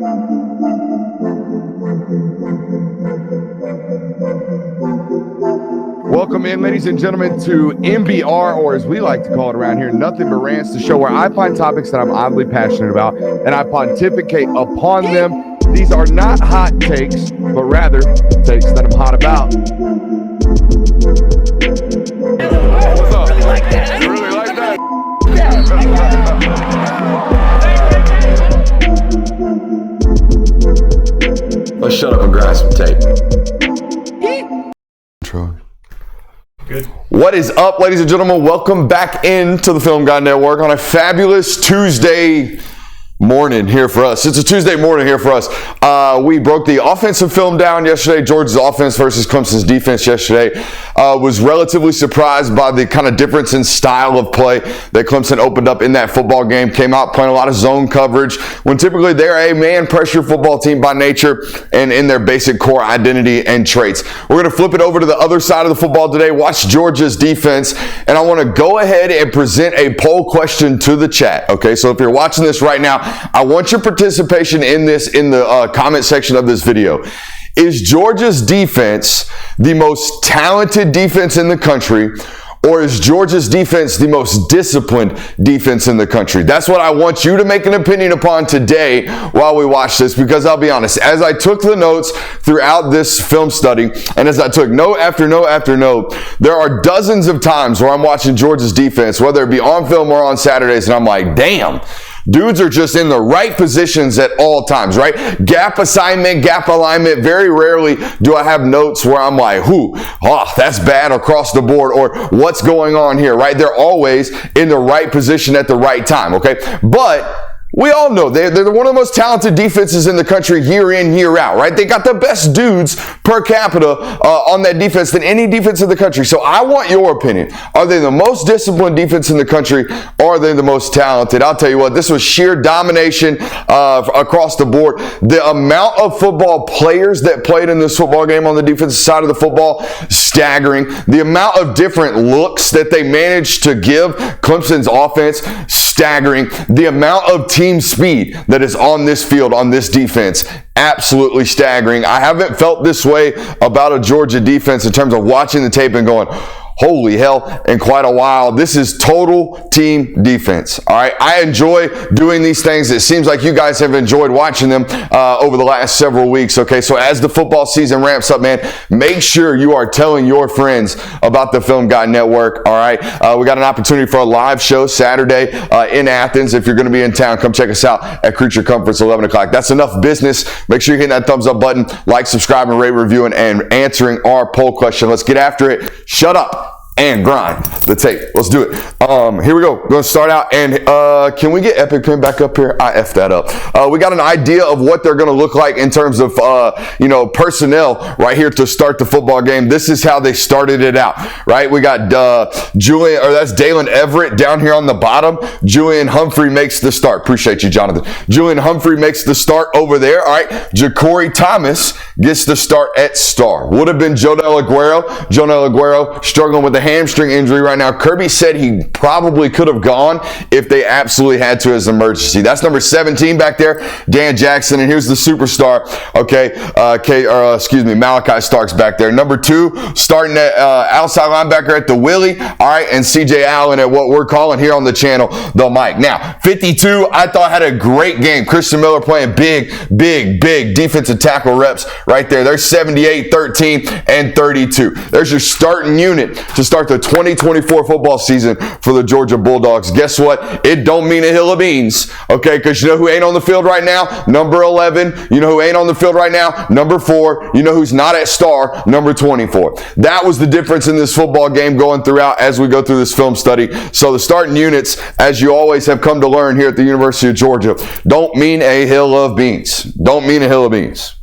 Welcome in, ladies and gentlemen, to MBR, or as we like to call it around here, Nothing But Rants, the show where I find topics that I'm oddly passionate about and I pontificate upon them. These are not hot takes, but rather takes that I'm hot about. What's up? Really like that. You really like that? Let's shut up and grind some tape. Good. What is up, ladies and gentlemen? Welcome back into the Film Guy Network on a fabulous Tuesday morning here for us. It's a Tuesday morning here for us. We broke the offensive film down yesterday. Georgia's offense versus Clemson's defense yesterday. Was relatively surprised by the kind of difference in style of play that Clemson opened up in that football game. Came out playing a lot of zone coverage when typically they're a man pressure football team by nature and in their basic core identity and traits. We're going to flip it over to the other side of the football today. Watch Georgia's defense, and I want to go ahead and present a poll question to the chat. Okay, so if you're watching this right now, I want your participation in this in the comment section of this video. Is Georgia's defense the most talented defense in the country, or is Georgia's defense the most disciplined defense in the country? That's what I want you to make an opinion upon today while we watch this, because I'll be honest, as I took the notes throughout this film study, and as I took note after note after note, there are dozens of times where I'm watching Georgia's defense, whether it be on film or on Saturdays, and I'm like, damn, dudes are just in the right positions at all times, right? Gap assignment, gap alignment. Very rarely do I have notes where I'm like, that's bad across the board, or what's going on here, right? They're always in the right position at the right time, okay? But we all know they're one of the most talented defenses in the country year in, year out, right? They got the best dudes per capita on that defense than any defense in the country. So I want your opinion. Are they the most disciplined defense in the country, or are they the most talented? I'll tell you what, this was sheer domination across the board. The amount of football players that played in this football game on the defensive side of the football, staggering. The amount of different looks that they managed to give Clemson's offense, staggering. The amount of team speed that is on this field, on this defense, absolutely staggering. I haven't felt this way about a Georgia defense in terms of watching the tape and going, holy hell, in quite a while. This is total team defense. All right. I enjoy doing these things. It seems like you guys have enjoyed watching them over the last several weeks. Okay. So as the football season ramps up, man, make sure you are telling your friends about the Film Guy Network. All right. We got an opportunity for a live show Saturday in Athens. If you're going to be in town, come check us out at Creature Comforts, 11 o'clock. That's enough business. Make sure you hit that thumbs up button, like, subscribe, and rate, reviewing, and answering our poll question. Let's get after it. Shut up and grind the tape. Let's do it. Here we go. We're going to start out, and can we get Epic Pen back up here? I effed that up. We got an idea of what they're going to look like in terms of personnel right here to start the football game. This is how they started it out, right? We got that's Dalen Everett down here on the bottom. Julian Humphrey makes the start. Appreciate you, Jonathan. Julian Humphrey makes the start over there. All right. Ja'Cory Thomas gets the start at star. Would have been Jonel Aguero. Jonel Aguero struggling with the hamstring injury right now. Kirby said he probably could have gone if they absolutely had to as an emergency. That's number 17 back there, Dan Jackson. And here's the superstar, Malachi Starks back there. Number 2, starting at outside linebacker at the Willie. All right, and CJ Allen at what we're calling here on the channel, the Mike. Now, 52, I thought had a great game. Christian Miller playing big defensive tackle reps right there. There's 78, 13, and 32. There's your starting unit to start the 2024 football season for the Georgia Bulldogs. Guess what? It don't mean a hill of beans, okay? Because you know who ain't on the field right now? Number 11. You know who ain't on the field right now? Number 4. You know who's not at star? Number 24. That was the difference in this football game going throughout as we go through this film study. So the starting units, as you always have come to learn here at the University of Georgia, don't mean a hill of beans. Don't mean a hill of beans.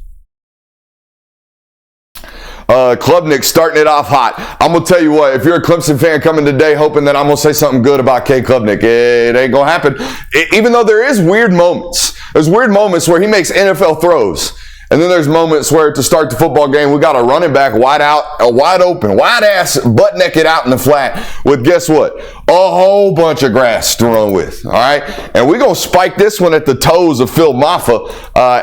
Klubnik starting it off hot. I'm going to tell you what, if you're a Clemson fan coming today hoping that I'm going to say something good about K. Klubnik, it ain't going to happen. Even though there is weird moments. There's weird moments where he makes NFL throws. And then there's moments where to start the football game, we got a running back wide out, a wide open, wide ass, butt naked out in the flat with, guess what? A whole bunch of grass to run with. All right. And we're going to spike this one at the toes of Phil Maffa.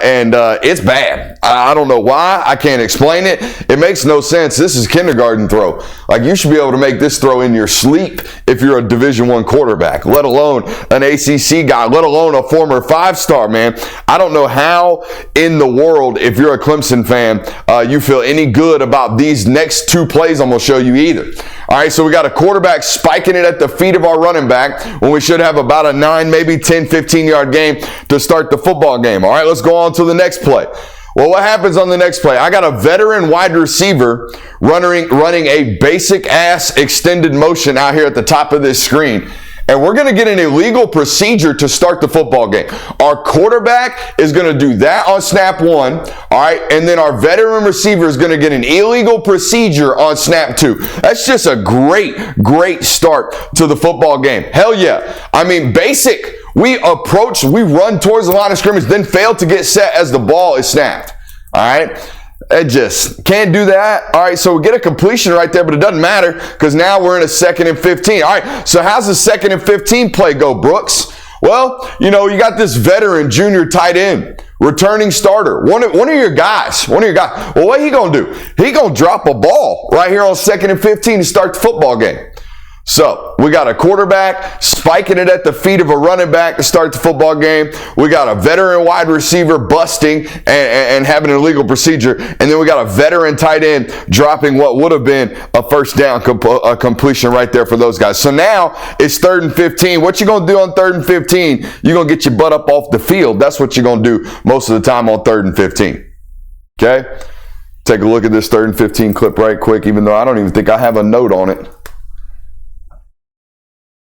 And it's bad. I don't know why. I can't explain it. It makes no sense. This is kindergarten throw. Like, you should be able to make this throw in your sleep if you're a Division I quarterback, let alone an ACC guy, let alone a former 5-star, man. I don't know how in the world, if you're a Clemson fan, you feel any good about these next two plays I'm going to show you either. All right, so we got a quarterback spiking it at the feet of our running back when we should have about a 9, maybe 10, 15-yard game to start the football game. All right, let's go on to the next play. Well, what happens on the next play? I got a veteran wide receiver running a basic-ass extended motion out here at the top of this screen. And we're going to get an illegal procedure to start the football game. Our quarterback is going to do that on snap 1, all right? And then our veteran receiver is going to get an illegal procedure on snap 2. That's just a great start to the football game. Hell yeah. I mean, basic. We run towards the line of scrimmage, then fail to get set as the ball is snapped, all right? It just can't do that. All right, so we get a completion right there, but it doesn't matter because now we're in a 2nd and 15. All right, so how's the 2nd and 15 play go, Brooks? Well, you know, you got this veteran junior tight end, returning starter, one of your guys. Well, what he going to do? He going to drop a ball right here on 2nd and 15 to start the football game. So we got a quarterback spiking it at the feet of a running back to start the football game. We got a veteran wide receiver busting and having an illegal procedure. And then we got a veteran tight end dropping what would have been a first down completion right there for those guys. So now it's 3rd and 15. What you going to do on 3rd and 15? You're going to get your butt up off the field. That's what you're going to do most of the time on 3rd and 15. Okay? Take a look at this 3rd and 15 clip right quick, even though I don't even think I have a note on it.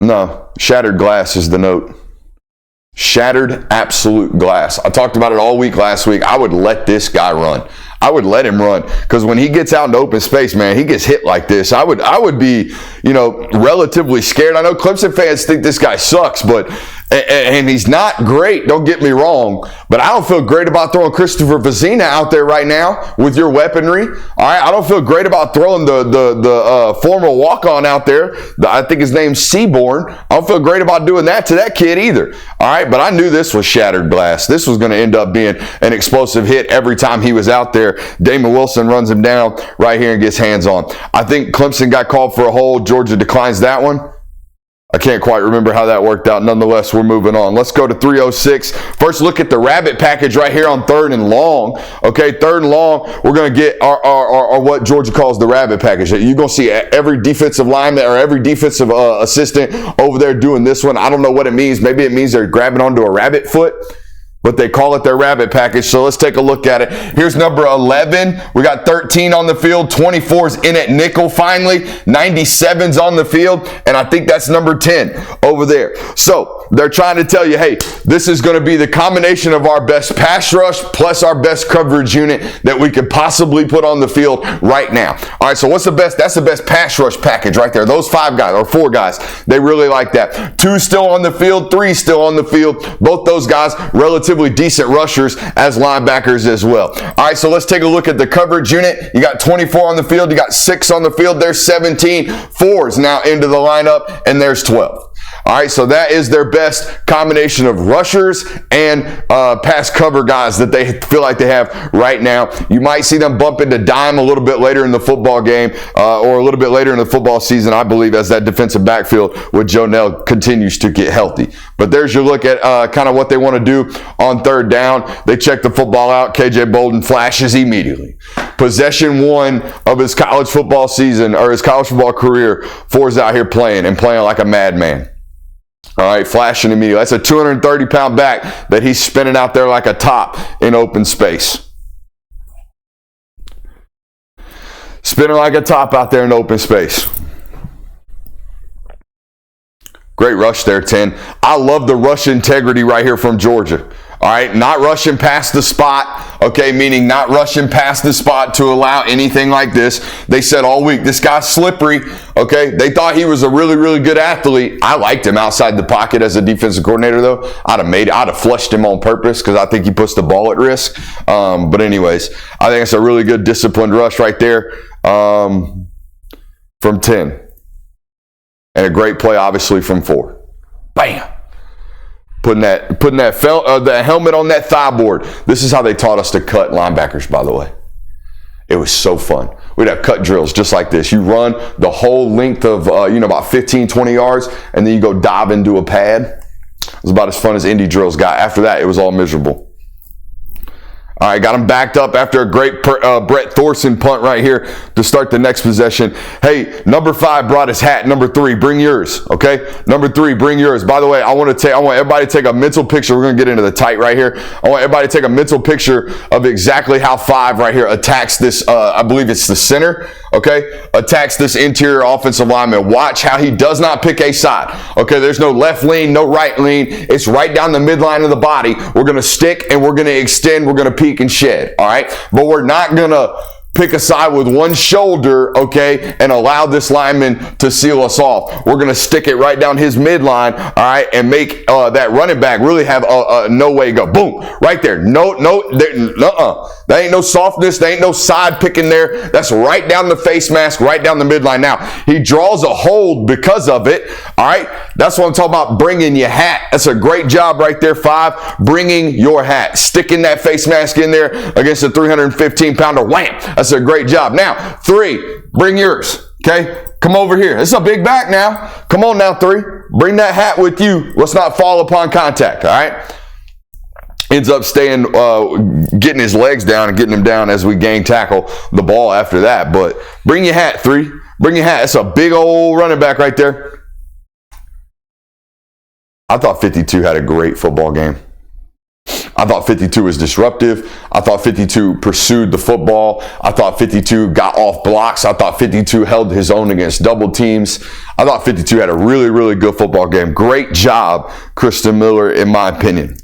No, shattered glass is the note. Shattered absolute glass. I talked about it all week last week. I would let this guy run. I would let him run because when he gets out into open space, man, he gets hit like this. I would be, you know, relatively scared. I know Clemson fans think this guy sucks, and he's not great, don't get me wrong, but I don't feel great about throwing Christopher Vazina out there right now with your weaponry. All right, I don't feel great about throwing the former walk-on out there. I think his name's Seaborn. I don't feel great about doing that to that kid either. All right, but I knew this was shattered glass. This was going to end up being an explosive hit every time he was out there. Damon Wilson runs him down right here and gets hands on. I think Clemson got called for a hold. Georgia declines that one. I can't quite remember how that worked out. Nonetheless, we're moving on. Let's go to 306. First, look at the rabbit package right here on 3rd and long. Okay, 3rd and long, we're going to get our what Georgia calls the rabbit package. You're going to see every defensive lineman or every defensive assistant over there doing this one. I don't know what it means. Maybe it means they're grabbing onto a rabbit foot, but they call it their rabbit package. So let's take a look at it. Here's number 11. We got 13 on the field. 24's in at nickel finally. 97's on the field. And I think that's number 10 over there. So they're trying to tell you, hey, this is going to be the combination of our best pass rush plus our best coverage unit that we could possibly put on the field right now. All right, so what's the best? That's the best pass rush package right there. Those 5 guys or 4 guys, they really like that. 2 still on the field, 3 still on the field. Both those guys relatively decent rushers as linebackers as well. All right, so let's take a look at the coverage unit. You got 24 on the field. You got 6 on the field. There's 17. 4's now into the lineup, and there's 12. All right, so that is their best combination of rushers and pass cover guys that they feel like they have right now. You might see them bump into dime a little bit later in the football game or a little bit later in the football season, I believe, as that defensive backfield with Joe Nell continues to get healthy. But there's your look at kind of what they want to do on 3rd down. They check the football out. KJ Bolden flashes immediately. Possession 1 of his college football season or his college football career, Ford's out here playing like a madman. All right, flashing immediately. That's a 230-pound back that he's spinning out there like a top in open space. Spinning like a top out there in open space. Great rush there, 10. I love the rush integrity right here from Georgia. All right, not rushing past the spot, okay, meaning not rushing past the spot to allow anything like this. They said all week, this guy's slippery, okay? They thought he was a really, really good athlete. I liked him outside the pocket as a defensive coordinator, though. I'd have flushed him on purpose because I think he puts the ball at risk. But anyways, I think it's a really good disciplined rush right there from 10. And a great play, obviously, from 4. Bam! Putting that helmet on that thigh board. This is how they taught us to cut linebackers, by the way. It was so fun. We'd have cut drills just like this. You run the whole length of, about 15, 20 yards, and then you go dive into a pad. It was about as fun as Indy drills got. After that, it was all miserable. All right, got him backed up after a great Brett Thorson punt right here to start the next possession. Hey, number 5 brought his hat. Number 3, bring yours, okay? Number 3, bring yours. By the way, I want everybody to take a mental picture. We're going to get into the tight right here. I want everybody to take a mental picture of exactly how 5 right here attacks this, I believe it's the center, okay? Attacks this interior offensive lineman. Watch how he does not pick a side, okay? There's no left lean, no right lean. It's right down the midline of the body. We're going to stick and we're going to extend. We're going to peek and shed, all right? But we're not going to pick a side with one shoulder, okay, and allow this lineman to seal us off. We're going to stick it right down his midline, all right, and make that running back really have no way to go. Boom, right there. There ain't no softness. There ain't no side picking there. That's right down the face mask, right down the midline. Now, he draws a hold because of it, all right? That's what I'm talking about, bringing your hat. That's a great job right there, 5, bringing your hat. Sticking that face mask in there against a 315-pounder. Wham! That's a great job. Now, 3, bring yours, okay? Come over here. It's a big back now. Come on now, 3. Bring that hat with you. Let's not fall upon contact, all right? Ends up staying, getting his legs down and getting him down as we gang tackle the ball after that. But bring your hat, 3. Bring your hat. It's a big old running back right there. I thought 52 had a great football game. I thought 52 was disruptive. I thought 52 pursued the football. I thought 52 got off blocks. I thought 52 held his own against double teams. I thought 52 had a really, really good football game. Great job, Kristen Miller, in my opinion.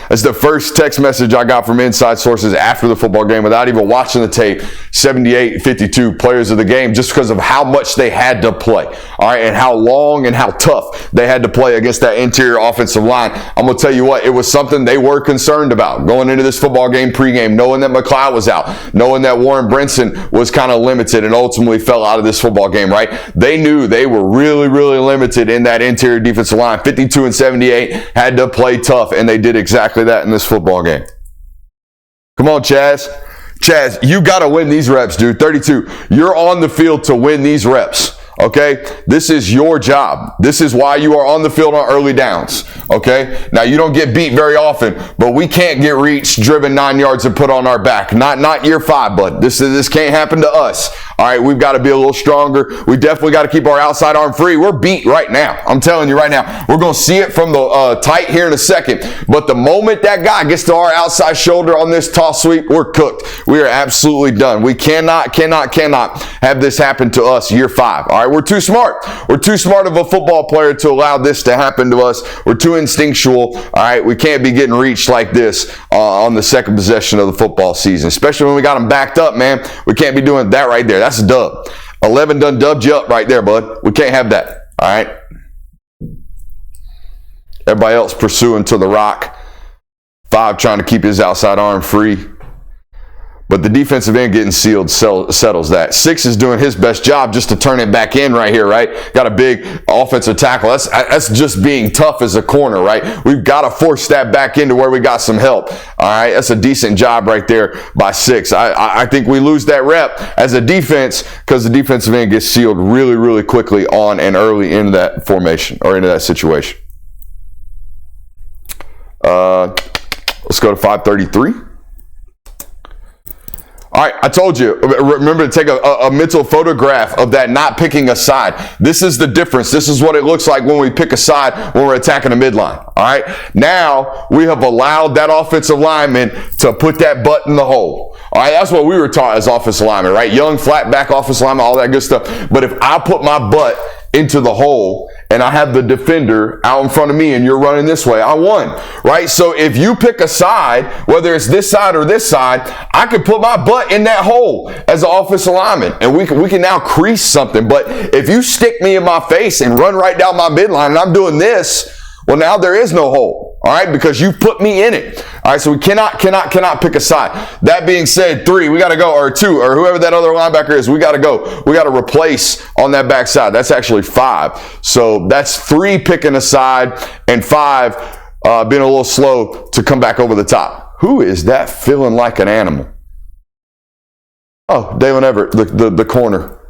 That's the first text message I got from inside sources after the football game without even watching the tape. 78-52 players of the game just because of how much they had to play. All right, and how long and how tough they had to play against that interior offensive line. I'm going to tell you what, it was something they were concerned about going into this football game pregame, knowing that McLeod was out, knowing that Warren Brinson was kind of limited and ultimately fell out of this football game, right? They knew they were really, really limited in that interior defensive line. 52 and 78 had to play tough, and they did exactly that in this football game. Come on, Chaz. Chaz, you got to win these reps, dude. 32. You're on the field to win these reps. Okay? This is your job. This is why you are on the field on early downs. Okay? Now, you don't get beat very often, but we can't get reached, driven 9 yards, and put on our back. Not year 5, bud. This can't happen to us. All right? We've got to be a little stronger. We definitely got to keep our outside arm free. We're beat right now. I'm telling you right now. We're going to see it from the tight here in a second. But the moment that guy gets to our outside shoulder on this toss sweep, we're cooked. We are absolutely done. We cannot have this happen to us year 5. All right? We're too smart. We're too smart of a football player to allow this to happen to us. We're too instinctual. All right? We can't be getting reached like this on the second possession of the football season, especially when we got them backed up, man. We can't be doing that right there. That's a dub. 11 done dubbed you up right there, bud. We can't have that. All right? Everybody else pursuing to the rock. 5 trying to keep his outside arm free. But the defensive end getting sealed settles that. 6 is doing his best job just to turn it back in right here, right? Got a big offensive tackle. That's just being tough as a corner, right? We've got to force that back into where we got some help. All right, that's a decent job right there by 6. I think we lose that rep as a defense because the defensive end gets sealed really, really quickly on and early into that formation or into that situation. Let's go to 533. All right, I told you, remember to take a mental photograph of that not picking a side. This is the difference. This is what it looks like when we pick a side when we're attacking a midline. All right, now we have allowed that offensive lineman to put that butt in the hole. All right, that's what we were taught as offensive linemen, right? Young, flat back offensive lineman, all that good stuff. But if I put my butt into the hole and I have the defender out in front of me and you're running this way, I won, right? So if you pick a side, whether it's this side or this side, I could put my butt in that hole as an offensive lineman, and we can now crease something. But if you stick me in my face and run right down my midline and I'm doing this, well, now there is no hole, all right, because you put me in it. All right, so we cannot pick a side. That being said, 3, we got to go, or 2, or whoever that other linebacker is, we got to go. We got to replace on that backside. That's actually 5. So that's 3 picking a side and 5 being a little slow to come back over the top. Who is that feeling like an animal? Oh, Dalen Everett, the corner.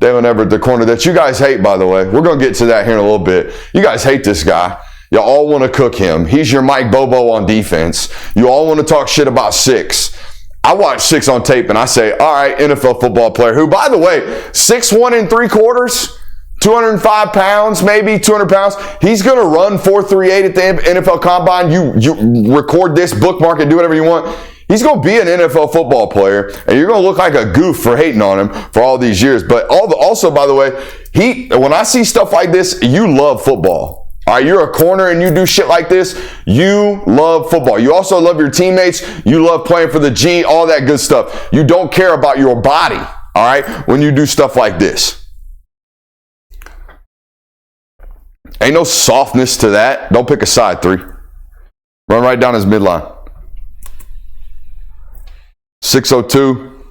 Dalen Everett, the corner that you guys hate, by the way. We're going to get to that here in a little bit. You guys hate this guy. You all want to cook him. He's your Mike Bobo on defense. You all want to talk shit about 6. I watch 6 on tape and I say, all right, NFL football player who, by the way, 6'1 3/4, 205 pounds, maybe 200 pounds. He's going to run 4.38 at the NFL Combine. You record this, bookmark it, do whatever you want. He's going to be an NFL football player, and you're going to look like a goof for hating on him for all these years. But also, by the way, when I see stuff like this, you love football. All right, you're a corner and you do shit like this, you love football. You also love your teammates. You love playing for the G, all that good stuff. You don't care about your body, all right, when you do stuff like this. Ain't no softness to that. Don't pick a side, 3. Run right down his midline. 602.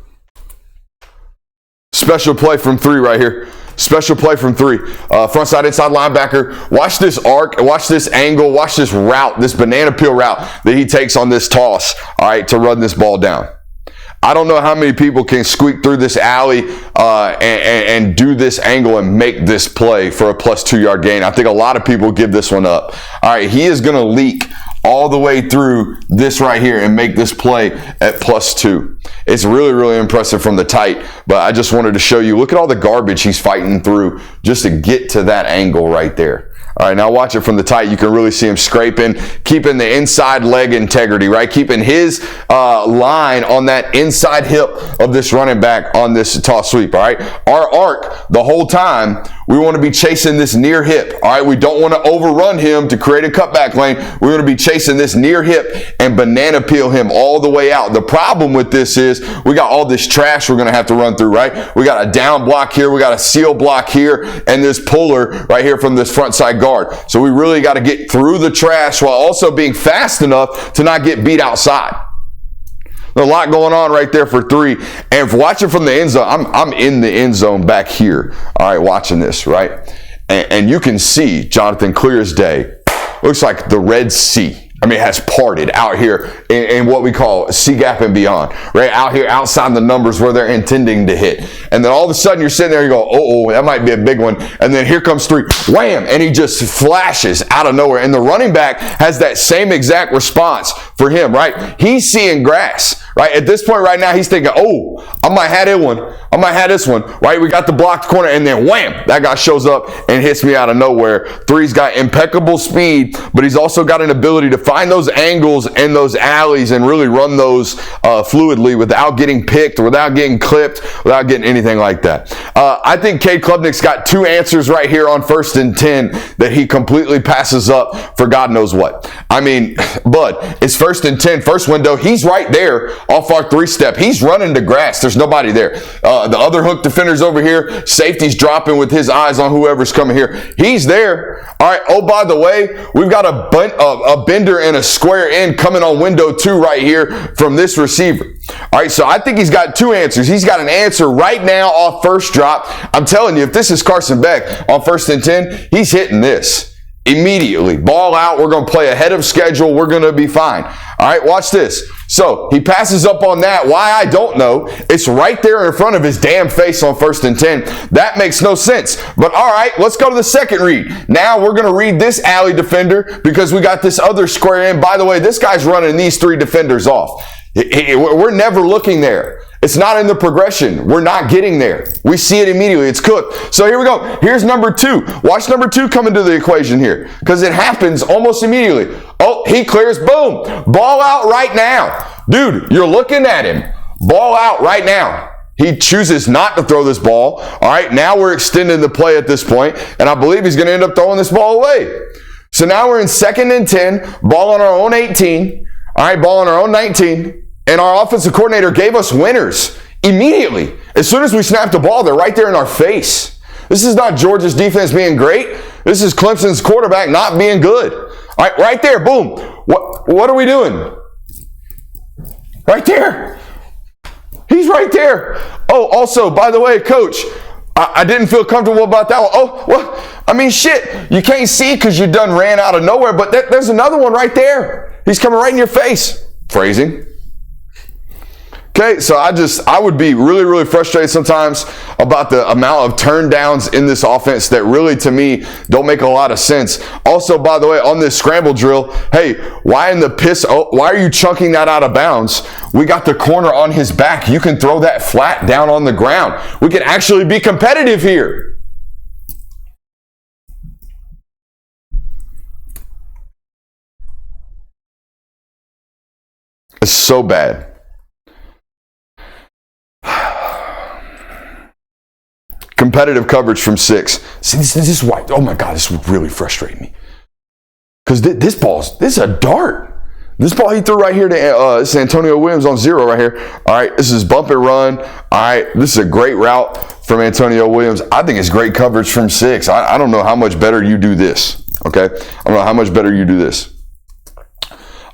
Special play from 3 right here. Special play from 3. Front side, inside linebacker. Watch this arc. Watch this angle. Watch this route, this banana peel route that he takes on this toss, all right, to run this ball down. I don't know how many people can squeak through this alley and do this angle and make this play for a plus 2 yard gain. I think a lot of people give this one up. All right, he is going to leak all the way through this right here and make this play at plus 2. It's really, really impressive from the tight, but I just wanted to show you, look at all the garbage he's fighting through just to get to that angle right there. All right, now watch it from the tight. You can really see him scraping, keeping the inside leg integrity, right? Keeping his line on that inside hip of this running back on this toss sweep, all right? Our arc, the whole time, we want to be chasing this near hip, all right? We don't want to overrun him to create a cutback lane. We want to be chasing this near hip and banana peel him all the way out. The problem with this is we got all this trash we're going to have to run through, right? We got a down block here. We got a seal block here and this puller right here from this front side guard. So we really got to get through the trash while also being fast enough to not get beat outside. There's a lot going on right there for 3. And for watching from the end zone, I'm in the end zone back here. All right, watching this, right? And you can see Jonathan clear as day. Looks like the Red Sea. I mean, it has parted out here in what we call C gap and beyond, right? Out here outside the numbers where they're intending to hit. And then all of a sudden you're sitting there, you go, oh, that might be a big one. And then here comes 3, wham, and he just flashes out of nowhere. And the running back has that same exact response for him, right? He's seeing grass, right? At this point right now, he's thinking, oh, I might have that one. I might have this one, right? We got the blocked corner, and then wham, that guy shows up and hits me out of nowhere. 3's got impeccable speed, but he's also got an ability to find those angles and those alleys and really run those fluidly without getting picked, without getting clipped, without getting anything like that. I think Cade Klubnik's got 2 answers right here on 1st and 10 that he completely passes up for God knows what. I mean, bud, it's 1st and 10, first window. He's right there off our 3-step. He's running to grass. There's nobody there. The other hook defender's over here. Safety's dropping with his eyes on whoever's coming here. He's there. All right. Oh, by the way, we've got a bender and a square end coming on window 2 right here from this receiver. All right. So I think he's got 2 answers. He's got an answer right now off first drop. I'm telling you, if this is Carson Beck on 1st and 10, he's hitting this immediately. Ball out. We're going to play ahead of schedule. We're going to be fine. All right. Watch this. So he passes up on that. Why, I don't know. It's right there in front of his damn face on 1st and 10. That makes no sense. But all right, let's go to the second read. Now we're going to read this alley defender because we got this other square in. By the way, this guy's running these 3 defenders off. We're never looking there. It's not in the progression. We're not getting there. We see it immediately. It's cooked. So here we go. Here's number 2. Watch number 2 come into the equation here because it happens almost immediately. Oh, he clears. Boom. Ball out right now. Dude, you're looking at him. Ball out right now. He chooses not to throw this ball. All right, now we're extending the play at this point, and I believe he's going to end up throwing this ball away. So now we're in 2nd and 10, ball on our own 18. All right, ball on our own 19. And our offensive coordinator gave us winners immediately. As soon as we snapped the ball, they're right there in our face. This is not Georgia's defense being great. This is Clemson's quarterback not being good. All right, right there, boom. What are we doing? Right there. He's right there. Oh, also, by the way, coach, I didn't feel comfortable about that one. Oh, well, I mean, shit, you can't see because you done ran out of nowhere, but there's another one right there. He's coming right in your face. Phrasing. Okay, so I would be really, really frustrated sometimes about the amount of turn downs in this offense that really, to me, don't make a lot of sense. Also, by the way, on this scramble drill, hey, why in the piss? Oh, why are you chunking that out of bounds? We got the corner on his back. You can throw that flat down on the ground. We can actually be competitive here. It's so bad. Competitive coverage from 6. See, this is why. Oh my God, this would really frustrate me. Because this is a dart. This ball he threw right here to this is Antonio Williams on 0 right here. All right, this is bump and run. All right, this is a great route from Antonio Williams. I think it's great coverage from 6. I don't know how much better you do this. Okay, I don't know how much better you do this.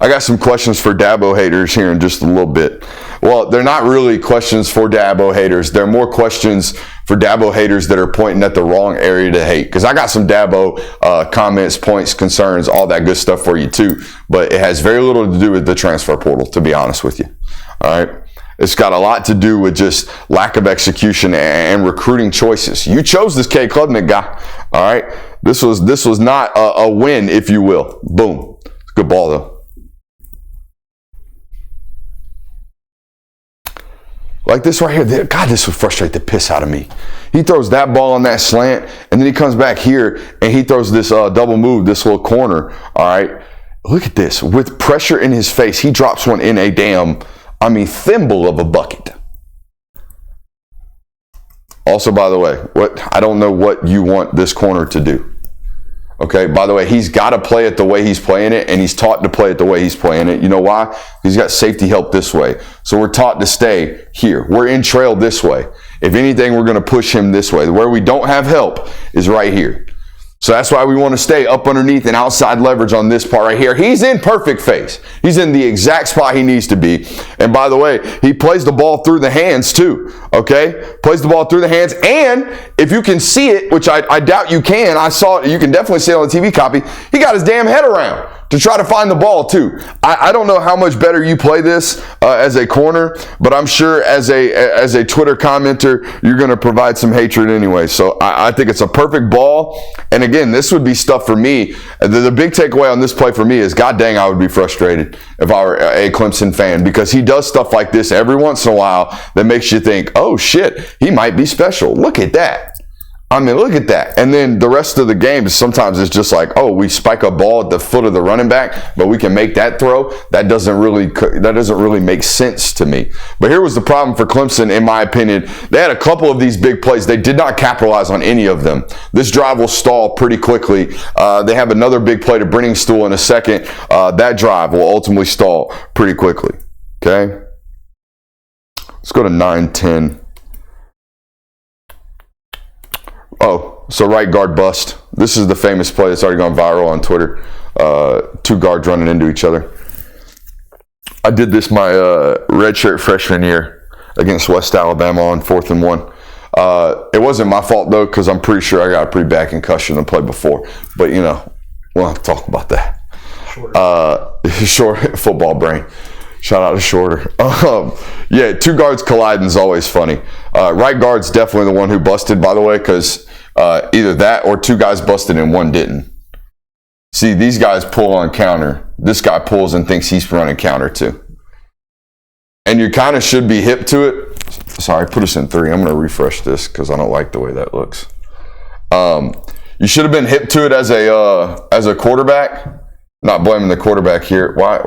I got some questions for Dabo haters here in just a little bit. Well, they're not really questions for Dabo haters. They're more questions for Dabo haters that are pointing at the wrong area to hate. Because I got some Dabo comments, points, concerns, all that good stuff for you too. But it has very little to do with the transfer portal, to be honest with you. All right. It's got a lot to do with just lack of execution and recruiting choices. You chose this Cade Klubnik guy. All right. This was not a win, if you will. Boom. Good ball though. Like this right here. God, this would frustrate the piss out of me. He throws that ball on that slant, and then he comes back here, and he throws this double move, this little corner. All right. Look at this. With pressure in his face, he drops one in a thimble of a bucket. Also, by the way, I don't know what you want this corner to do. Okay, by the way, he's got to play it the way he's playing it, and he's taught to play it the way he's playing it. You know why? He's got safety help this way. So we're taught to stay here. We're in trail this way. If anything, we're going to push him this way. Where we don't have help is right here. So that's why we want to stay up underneath and outside leverage on this part right here. He's in perfect face. He's in the exact spot he needs to be. And by the way, he plays the ball through the hands too. Okay? Plays the ball through the hands. And if you can see it, which I doubt you can, I saw it, you can definitely see it on the TV copy, he got his damn head around to try to find the ball too. I don't know how much better you play this as a corner, but I'm sure as a Twitter commenter, you're going to provide some hatred anyway. So I think it's a perfect ball. And again, this would be stuff for me. The big takeaway on this play for me is, God dang, I would be frustrated if I were a Clemson fan, because he does stuff like this every once in a while that makes you think, oh shit, he might be special. Look at that. I mean, look at that. And then the rest of the game, sometimes it's just like, oh, we spike a ball at the foot of the running back, but we can make that throw. That doesn't really make sense to me. But here was the problem for Clemson, in my opinion. They had a couple of these big plays. They did not capitalize on any of them. This drive will stall pretty quickly. They have another big play to Brenning Stool in a second. That drive will ultimately stall pretty quickly. Okay? Let's go to 9-10. Oh, so right guard bust. This is the famous play that's already gone viral on Twitter. Two guards running into each other. I did this my redshirt freshman year against West Alabama on 4th and 1. It wasn't my fault though, because I'm pretty sure I got a pretty bad concussion the play before. But you know, we'll have to talk about that. Short football brain. Shout out to Shorter. Yeah, two guards colliding is always funny. Right guard's definitely the one who busted, by the way, because either that or two guys busted and one didn't. See, these guys pull on counter. This guy pulls and thinks he's running counter too. And you kind of should be hip to it. Sorry, put us in 3. I'm going to refresh this because I don't like the way that looks. You should have been hip to it as a quarterback. Not blaming the quarterback here. Why?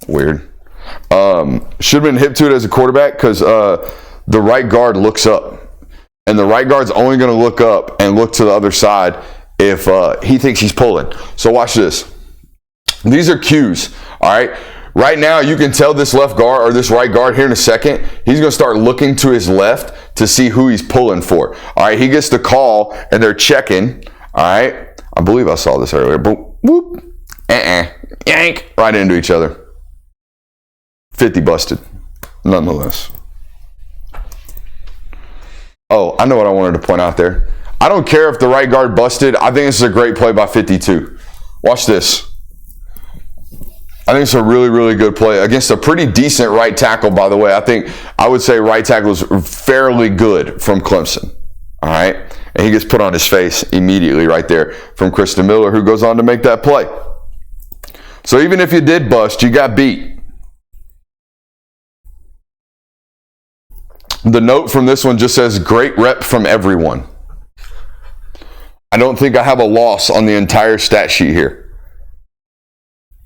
Weird. Should have been hip to it as a quarterback because the right guard looks up. And the right guard's only going to look up and look to the other side if he thinks he's pulling. So watch this. These are cues, all right? Right now, you can tell this left guard or this right guard here in a second, he's going to start looking to his left to see who he's pulling for. All right, he gets the call, and they're checking, all right? I believe I saw this earlier. Boop, whoop, yank, right into each other. 50 busted, nonetheless. Oh, I know what I wanted to point out there. I don't care if the right guard busted. I think this is a great play by 52. Watch this. I think it's a really, really good play against a pretty decent right tackle, by the way. I would say right tackle is fairly good from Clemson. All right. And he gets put on his face immediately right there from Kristen Miller, who goes on to make that play. So even if you did bust, you got beat. The note from this one just says, great rep from everyone. I don't think I have a loss on the entire stat sheet here.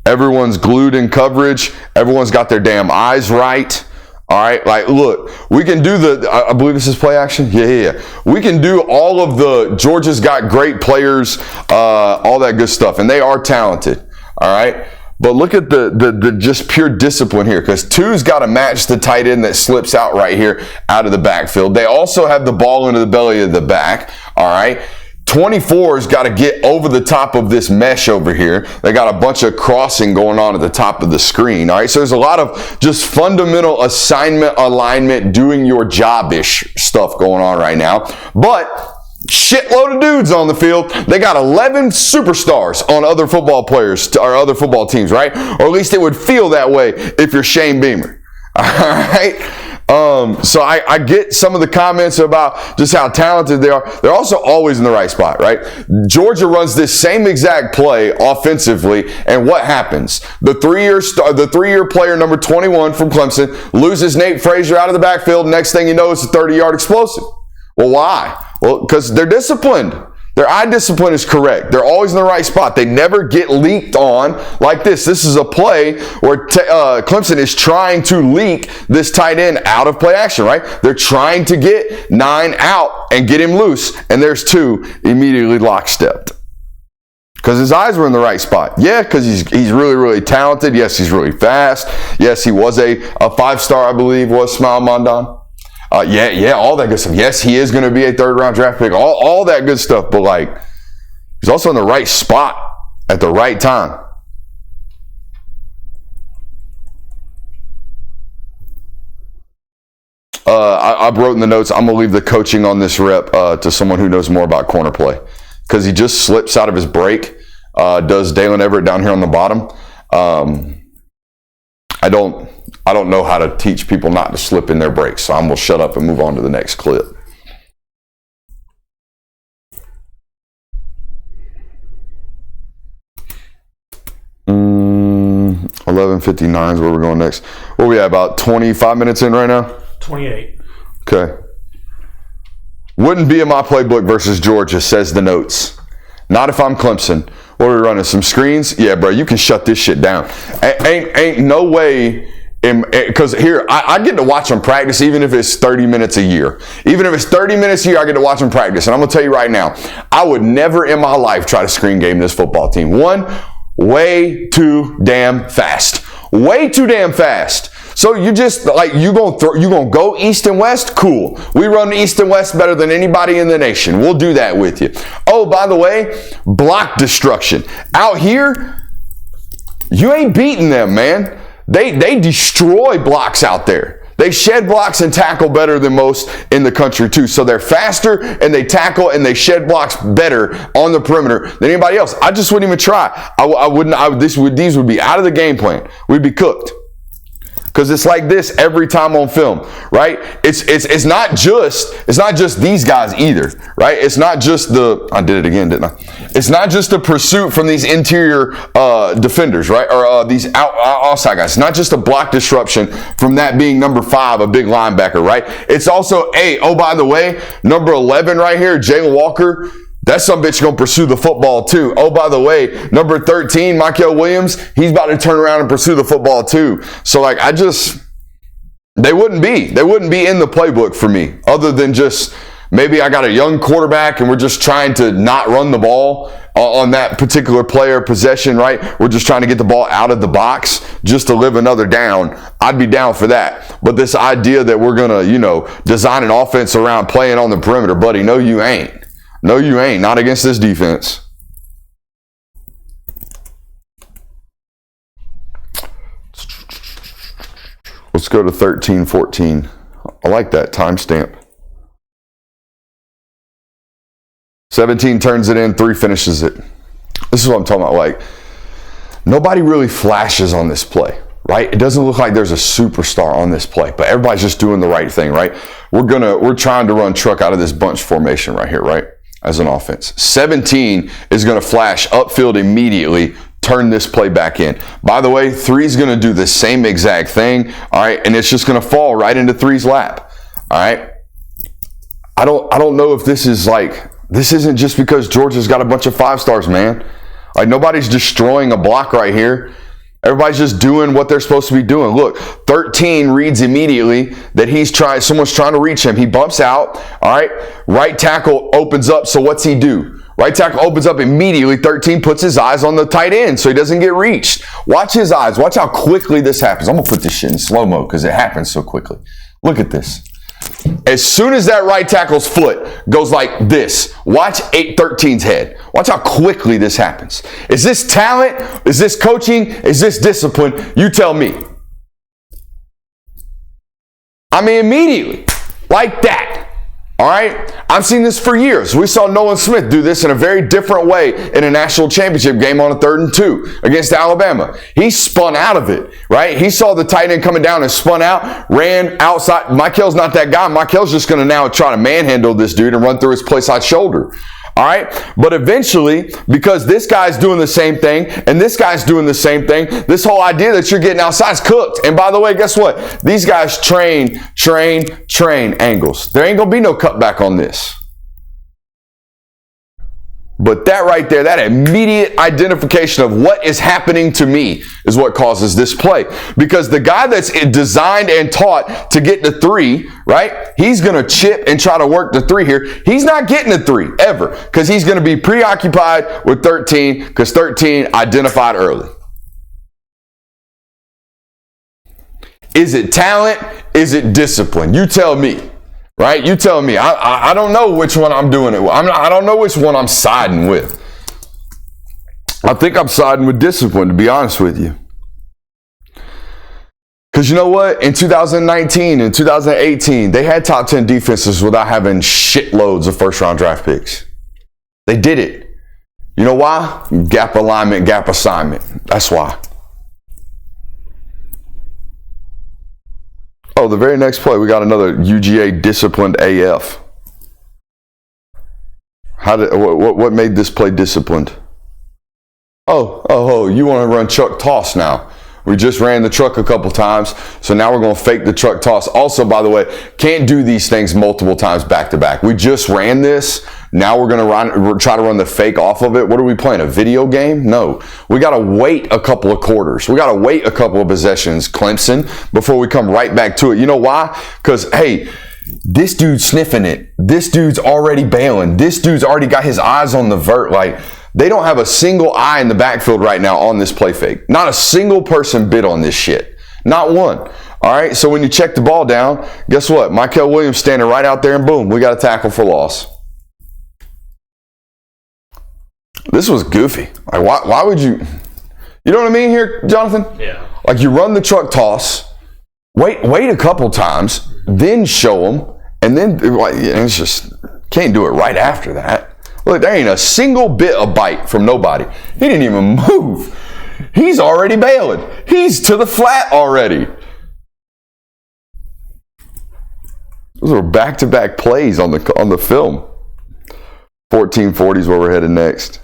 Everyone's glued in coverage. Everyone's got their damn eyes right. All right. Like, look, we can do I believe this is play action. Yeah. We can do all of the Georgia's got great players, all that good stuff. And they are talented. All right. But look at the just pure discipline here, because two's got to match the tight end that slips out right here out of the backfield. They also have the ball into the belly of the back. All right. 24's got to get over the top of this mesh over here. They got a bunch of crossing going on at the top of the screen. All right. So there's a lot of just fundamental assignment, alignment, doing your job-ish stuff going on right now. But shitload of dudes on the field. They got 11 superstars on other football players or other football teams, right? Or at least it would feel that way if you're Shane Beamer. All right. So I get some of the comments about just how talented they are. They're also always in the right spot, right? Georgia runs this same exact play offensively, and what happens? The three-year player number 21 from Clemson loses Nate Frazier out of the backfield. Next thing you know, it's a 30-yard explosive. Well, why? Well, because they're disciplined. Their eye discipline is correct. They're always in the right spot. They never get leaked on like this. This is a play where Clemson is trying to leak this tight end out of play action, right? They're trying to get 9 out and get him loose, and there's 2 immediately lockstepped. Because his eyes were in the right spot. Yeah, because he's really, really talented. Yes, he's really fast. Yes, he was a 5-star, I believe, was Smile Mondon. Yeah, all that good stuff. Yes, he is going to be a 3rd-round draft pick. All that good stuff. But, like, he's also in the right spot at the right time. I wrote in the notes, I'm going to leave the coaching on this rep to someone who knows more about corner play. Because he just slips out of his break. Does Dalen Everett down here on the bottom. I don't know how to teach people not to slip in their breaks, so I'm going to shut up and move on to the next clip. Mm, 11:59 is where we're going next. What are we at, about 25 minutes in right now? 28. Okay. Wouldn't be in my playbook versus Georgia, says the notes. Not if I'm Clemson. What are we running? Some screens? Yeah, bro, you can shut this shit down. Ain't no way. Because here, I get to watch them practice even if it's 30 minutes a year. Even if it's 30 minutes a year, I get to watch them practice. And I'm going to tell you right now, I would never in my life try to screen game this football team. One, way too damn fast. Way too damn fast. So you just, like, you gonna go east and west? Cool. We run east and west better than anybody in the nation. We'll do that with you. Oh, by the way, block destruction. Out here, you ain't beating them, man. They destroy blocks out there. They shed blocks and tackle better than most in the country too. So they're faster and they tackle and they shed blocks better on the perimeter than anybody else. I just wouldn't even try. These would be out of the game plan. We'd be cooked. Because it's like this every time on film, right? It's not just these guys either, right? It's not just I did it again, didn't I? It's not just the pursuit from these interior defenders, right? Or these outside guys. It's not just a block disruption from that being number 5, a big linebacker, right? It's also, by the way, number 11 right here, Jalen Walker, that sumbitch going to pursue the football too. Oh, by the way, number 13, Mykel Williams, he's about to turn around and pursue the football too. So, like, they wouldn't be in the playbook for me, other than just maybe I got a young quarterback and we're just trying to not run the ball on that particular player possession, right? We're just trying to get the ball out of the box just to live another down. I'd be down for that. But this idea that we're going to, design an offense around playing on the perimeter, buddy, no, you ain't. No, you ain't. Not against this defense. Let's go to 13-14. I like that timestamp. 17 turns it in, 3 finishes it. This is what I'm talking about. Like, nobody really flashes on this play, right? It doesn't look like there's a superstar on this play, but everybody's just doing the right thing, right? We're trying to run truck out of this bunch formation right here, right? As an offense. 17 is going to flash upfield immediately, turn this play back in. By the way, 3 is going to do the same exact thing, all right? And it's just going to fall right into 3's lap, all right? I don't know if this isn't just because Georgia's got a bunch of 5 stars, man. Like, nobody's destroying a block right here. Everybody's just doing what they're supposed to be doing. Look, 13 reads immediately that someone's trying to reach him. He bumps out, all right? Right tackle opens up, so what's he do? Right tackle opens up immediately. 13 puts his eyes on the tight end so he doesn't get reached. Watch his eyes. Watch how quickly this happens. I'm going to put this shit in slow-mo because it happens so quickly. Look at this. As soon as that right tackle's foot goes like this, watch 13's head. Watch how quickly this happens. Is this talent? Is this coaching? Is this discipline? You tell me. I mean, immediately, like that. All right? I've seen this for years. We saw Nolan Smith do this in a very different way in a national championship game on a 3rd and 2 against Alabama. He spun out of it, right? He saw the tight end coming down and spun out, ran outside. Mykel's not that guy. Mykel's just going to now try to manhandle this dude and run through his play side shoulder. All right. But eventually, because this guy's doing the same thing and this guy's doing the same thing, this whole idea that you're getting outside is cooked. And by the way, guess what? These guys train angles. There ain't going to be no cutback on this. But that right there, that immediate identification of what is happening to me is what causes this play. Because the guy that's designed and taught to get the 3, right? He's going to chip and try to work the 3 here. He's not getting the 3 ever because he's going to be preoccupied with 13 because 13 identified early. Is it talent? Is it discipline? You tell me. Right? You tell me. I don't know which one I'm doing it with. I don't know which one I'm siding with. I think I'm siding with discipline, to be honest with you. Because you know what? In 2019 and 2018, they had top 10 defenses without having shitloads of first-round draft picks. They did it. You know why? Gap alignment, gap assignment. That's why. Oh, the very next play, we got another UGA disciplined AF. What made this play disciplined? Oh, you want to run truck toss now. We just ran the truck a couple times, so now we're going to fake the truck toss. Also, by the way, can't do these things multiple times back to back. We just ran this. Now we're going to try to run the fake off of it. What are we playing, a video game? No. We got to wait a couple of quarters. We got to wait a couple of possessions, Clemson, before we come right back to it. You know why? Because, hey, this dude's sniffing it. This dude's already bailing. This dude's already got his eyes on the vert. Like, they don't have a single eye in the backfield right now on this play fake. Not a single person bid on this shit. Not one. All right, so when you check the ball down, guess what? Mykel Williams standing right out there and boom, we got a tackle for loss. This was goofy. Like, why would you? You know what I mean here, Jonathan? Yeah. Like, you run the truck toss, wait a couple times, then show them, and then like, it's just can't do it right after that. Look, there ain't a single bit of bite from nobody. He didn't even move. He's already bailing. He's to the flat already. Those are back-to-back plays on the film. 14-40 is where we're headed next.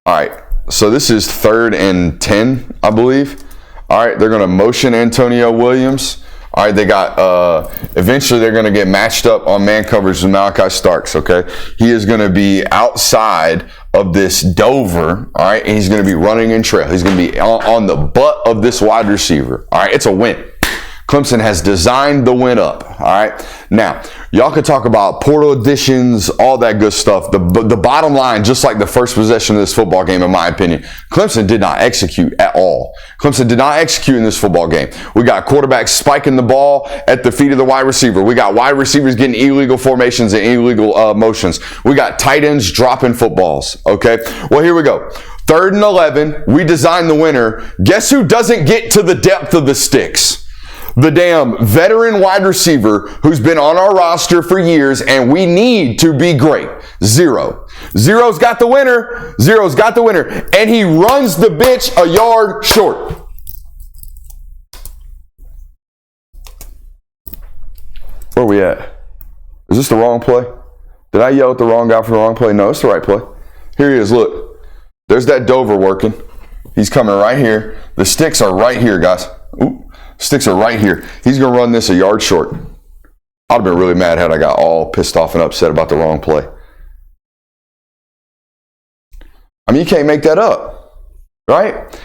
All right, so this is 3rd and 10, I believe. All right, they're going to motion Antonio Williams. All right, they got, eventually they're going to get matched up on man coverage with Malachi Starks, okay? He is going to be outside of this Dover, all right? And he's going to be running in trail. He's going to be on the butt of this wide receiver, all right? It's a win. Clemson has designed the win up, all right? Now, y'all could talk about portal additions, all that good stuff. The bottom line, just like the first possession of this football game, in my opinion, Clemson did not execute at all. Clemson did not execute in this football game. We got quarterbacks spiking the ball at the feet of the wide receiver. We got wide receivers getting illegal formations and illegal motions. We got tight ends dropping footballs, okay? Well, here we go. 3rd and 11, we designed the winner. Guess who doesn't get to the depth of the sticks? The damn veteran wide receiver who's been on our roster for years, and we need to be great. Zero. Zero's got the winner. Zero's got the winner. And he runs the bitch a yard short. Where are we at? Is this the wrong play? Did I yell at the wrong guy for the wrong play? No, it's the right play. Here he is. Look. There's that Dover working. He's coming right here. The sticks are right here, guys. Ooh. Sticks are right here. He's going to run this a yard short. I'd have been really mad had I got all pissed off and upset about the wrong play. I mean, you can't make that up, right?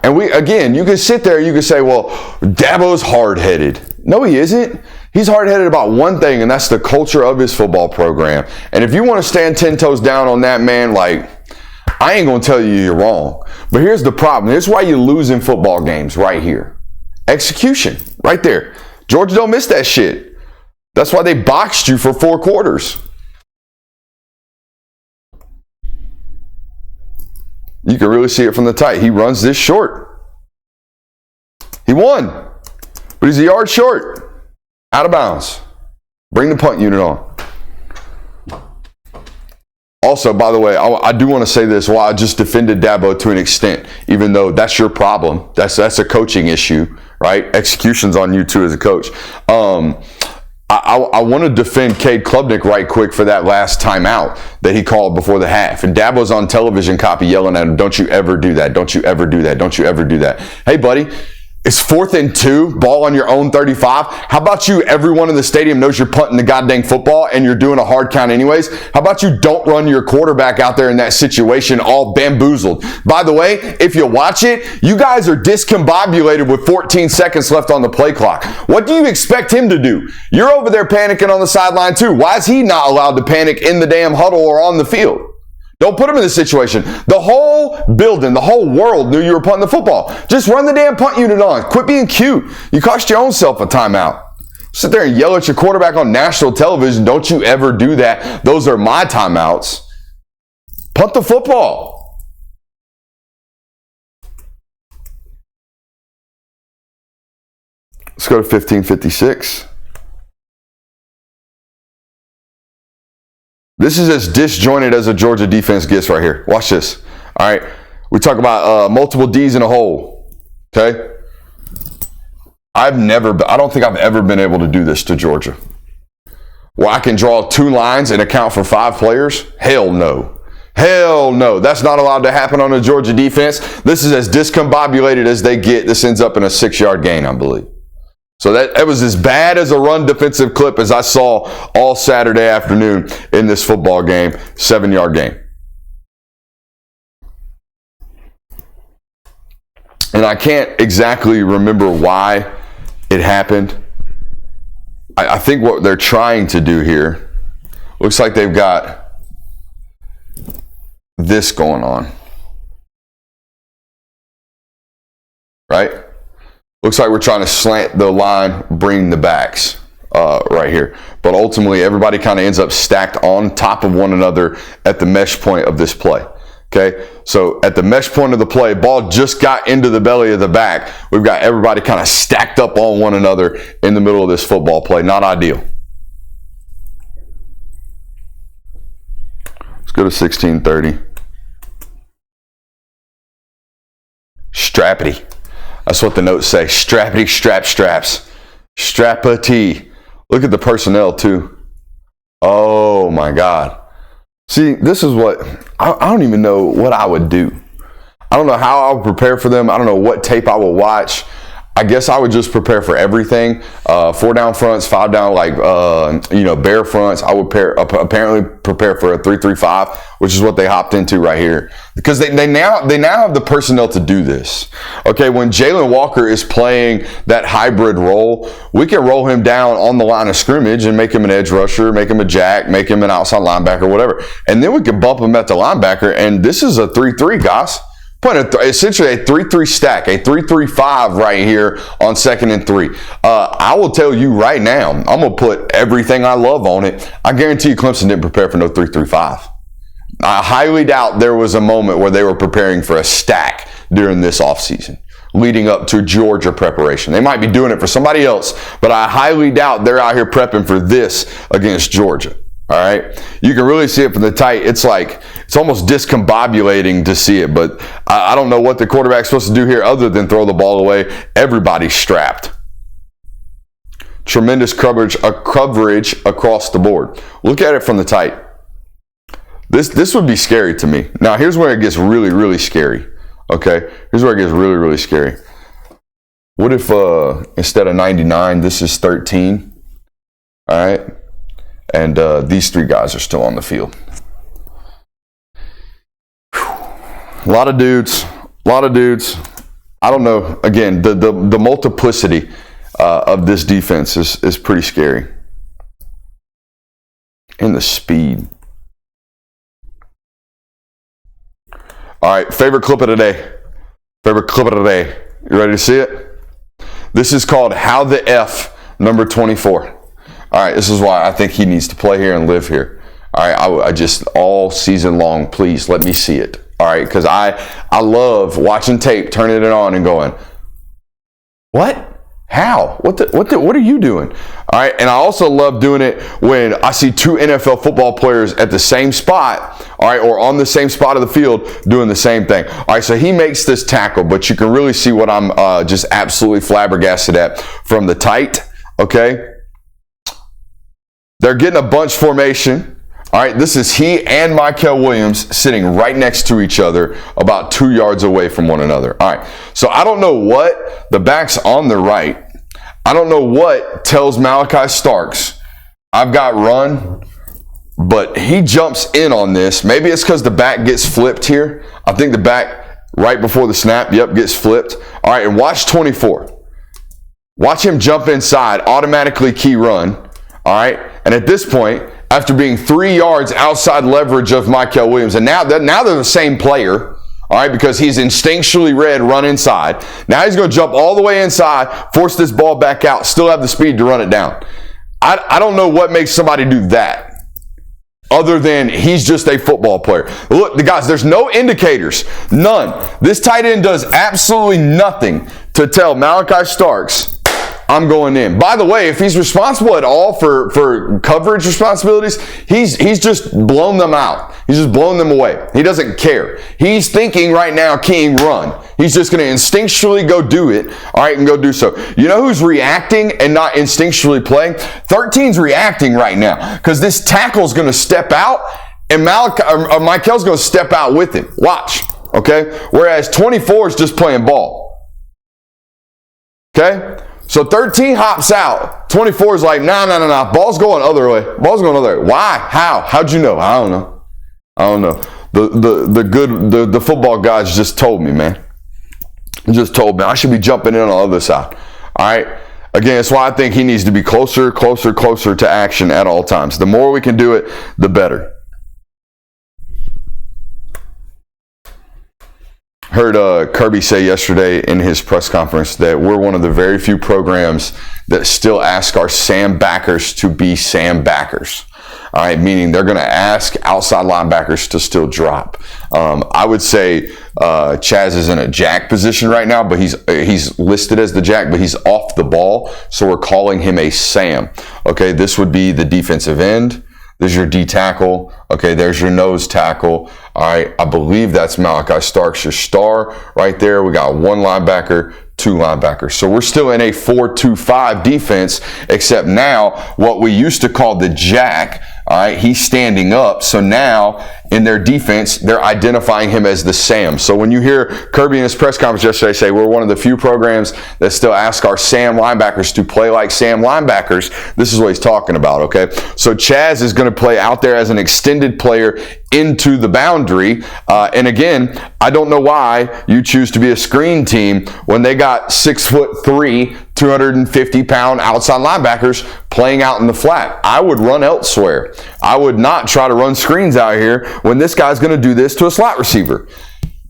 And you can sit there, you can say, well, Dabo's hard-headed. No, he isn't. He's hard-headed about one thing, and that's the culture of his football program. And if you want to stand 10 toes down on that, man, like, I ain't going to tell you you're wrong. But here's the problem. Here's why you lose in football games right here. Execution, right there. Georgia don't miss that shit. That's why they boxed you for 4 quarters. You can really see it from the tight. He runs this short. He won, but he's a yard short. Out of bounds. Bring the punt unit on. Also, by the way, I do want to say this. While I just defended Dabo to an extent, even though that's your problem. That's a coaching issue. Right? Execution's on you too as a coach. I want to defend Cade Klubnik right quick for that last timeout that he called before the half. And Dabo's on television copy yelling at him, don't you ever do that. Don't you ever do that. Don't you ever do that. Hey, buddy, it's 4th and 2, ball on your own 35. How about you, everyone in the stadium knows you're punting the goddamn football and you're doing a hard count anyways? How about you don't run your quarterback out there in that situation all bamboozled? By the way, if you watch it, you guys are discombobulated with 14 seconds left on the play clock. What do you expect him to do? You're over there panicking on the sideline too. Why is he not allowed to panic in the damn huddle or on the field? Don't put him in this situation. The whole building, the whole world knew you were punting the football. Just run the damn punt unit on. Quit being cute. You cost your own self a timeout. Sit there and yell at your quarterback on national television. Don't you ever do that. Those are my timeouts. Punt the football. Let's go to 15:56. This is as disjointed as a Georgia defense gets right here. Watch this. All right. We talk about multiple D's in a hole. Okay. I don't think I've ever been able to do this to Georgia. Where I can draw 2 lines and account for 5 players? Hell no. Hell no. That's not allowed to happen on a Georgia defense. This is as discombobulated as they get. This ends up in a 6-yard gain, I believe. So that was as bad as a run defensive clip as I saw all Saturday afternoon in this football game. 7-yard gain. And I can't exactly remember why it happened. I think what they're trying to do here, looks like they've got this going on. Right? Looks like we're trying to slant the line, bring the backs right here. But ultimately, everybody kind of ends up stacked on top of one another at the mesh point of this play. Okay, so at the mesh point of the play, ball just got into the belly of the back. We've got everybody kind of stacked up on one another in the middle of this football play. Not ideal. Let's go to 16:30. Strappity. That's what the notes say. Strappity, straps. Strappity. Look at the personnel too. Oh my God. See, this is what, I don't even know what I would do. I don't know how I would prepare for them. I don't know what tape I will watch. I guess I would just prepare for everything. 4 down fronts, 5 down, bear fronts. I would apparently prepare for a 3-3-5, which is what they hopped into right here. Because they now have the personnel to do this. Okay, when Jalen Walker is playing that hybrid role, we can roll him down on the line of scrimmage and make him an edge rusher, make him a jack, make him an outside linebacker, whatever. And then we can bump him at the linebacker. And this is a 3-3, guys. Essentially a 3-3 stack, a 3-3-5 right here on 2nd and 3. I will tell you right now, I'm going to put everything I love on it. I guarantee you Clemson didn't prepare for no 3-3-5. I highly doubt there was a moment where they were preparing for a stack during this offseason, leading up to Georgia preparation. They might be doing it for somebody else, but I highly doubt they're out here prepping for this against Georgia. All right. You can really see it from the tight. It's almost discombobulating to see it, but I don't know what the quarterback's supposed to do here other than throw the ball away. Everybody's strapped. Tremendous coverage across the board. Look at it from the tight. This would be scary to me. Now, here's where it gets really, really scary. Okay. Here's where it gets really, really scary. What if instead of 99, this is 13? All right. And these 3 guys are still on the field. A lot of dudes. I don't know. Again, the multiplicity of this defense is pretty scary. And the speed. All right, favorite clip of the day. You ready to see it? This is called How the F, number 24. All right, this is why I think he needs to play here and live here. All right, I just all season long, please let me see it. All right, because I love watching tape, turning it on and going, what? How? What are you doing? All right, and I also love doing it when I see 2 NFL football players at the same spot, all right, or on the same spot of the field doing the same thing. All right, so he makes this tackle, but you can really see what I'm just absolutely flabbergasted at from the tight, okay? They're getting a bunch formation. All right, this is he and Mykel Williams sitting right next to each other about 2 yards away from one another. All right, so I don't know what the back's on the right. I don't know what tells Malachi Starks, I've got run, but he jumps in on this. Maybe it's because the back gets flipped here. I think the back right before the snap, gets flipped. All right, and watch 24. Watch him jump inside, automatically key run. All right, and at this point, after being 3 yards outside leverage of Mykel Williams, and now they're the same player, all right, because he's instinctually read run inside. Now he's going to jump all the way inside, force this ball back out, still have the speed to run it down. I don't know what makes somebody do that other than he's just a football player. Look, the guys, there's no indicators, none. This tight end does absolutely nothing to tell Malachi Starks, I'm going in. By the way, if he's responsible at all for coverage responsibilities, he's just blown them out. He's just blown them away. He doesn't care. He's thinking right now, keying run. He's just going to instinctually go do it, all right, and go do so. You know who's reacting and not instinctually playing? 13's reacting right now because this tackle's going to step out and Mykel's going to step out with him. Watch, okay? Whereas 24 is just playing ball. Okay? So 13 hops out. 24 is like, no. Ball's going other way. Why? How? How'd you know? I don't know. The football guys just told me, man. Just told me I should be jumping in on the other side. All right. Again, that's why I think he needs to be closer to action at all times. The more we can do it, the better. Heard Kirby say yesterday in his press conference that we're one of the very few programs that still ask our Sam backers to be Sam backers. All right, meaning they're going to ask outside linebackers to still drop. I would say Chaz is in a jack position right now, but he's listed as the jack, but he's off the ball, so we're calling him a Sam. Okay, this would be the defensive end. There's your D tackle. Okay, there's your nose tackle. All right, I believe that's Malachi Starks, your star right there. We got 1 linebacker, 2 linebackers. So we're still in a 4-2-5 defense, except now what we used to call the jack, All right, he's standing up. So now in their defense, they're identifying him as the Sam. So when you hear Kirby in his press conference yesterday say, we're one of the few programs that still ask our Sam linebackers to play like Sam linebackers, this is what he's talking about, okay? So Chaz is going to play out there as an extended player into the boundary. And again, I don't know why you choose to be a screen team when they got 6'3", 250-pound outside linebackers playing out in the flat. I would run elsewhere. I would not try to run screens out here when this guy's going to do this to a slot receiver.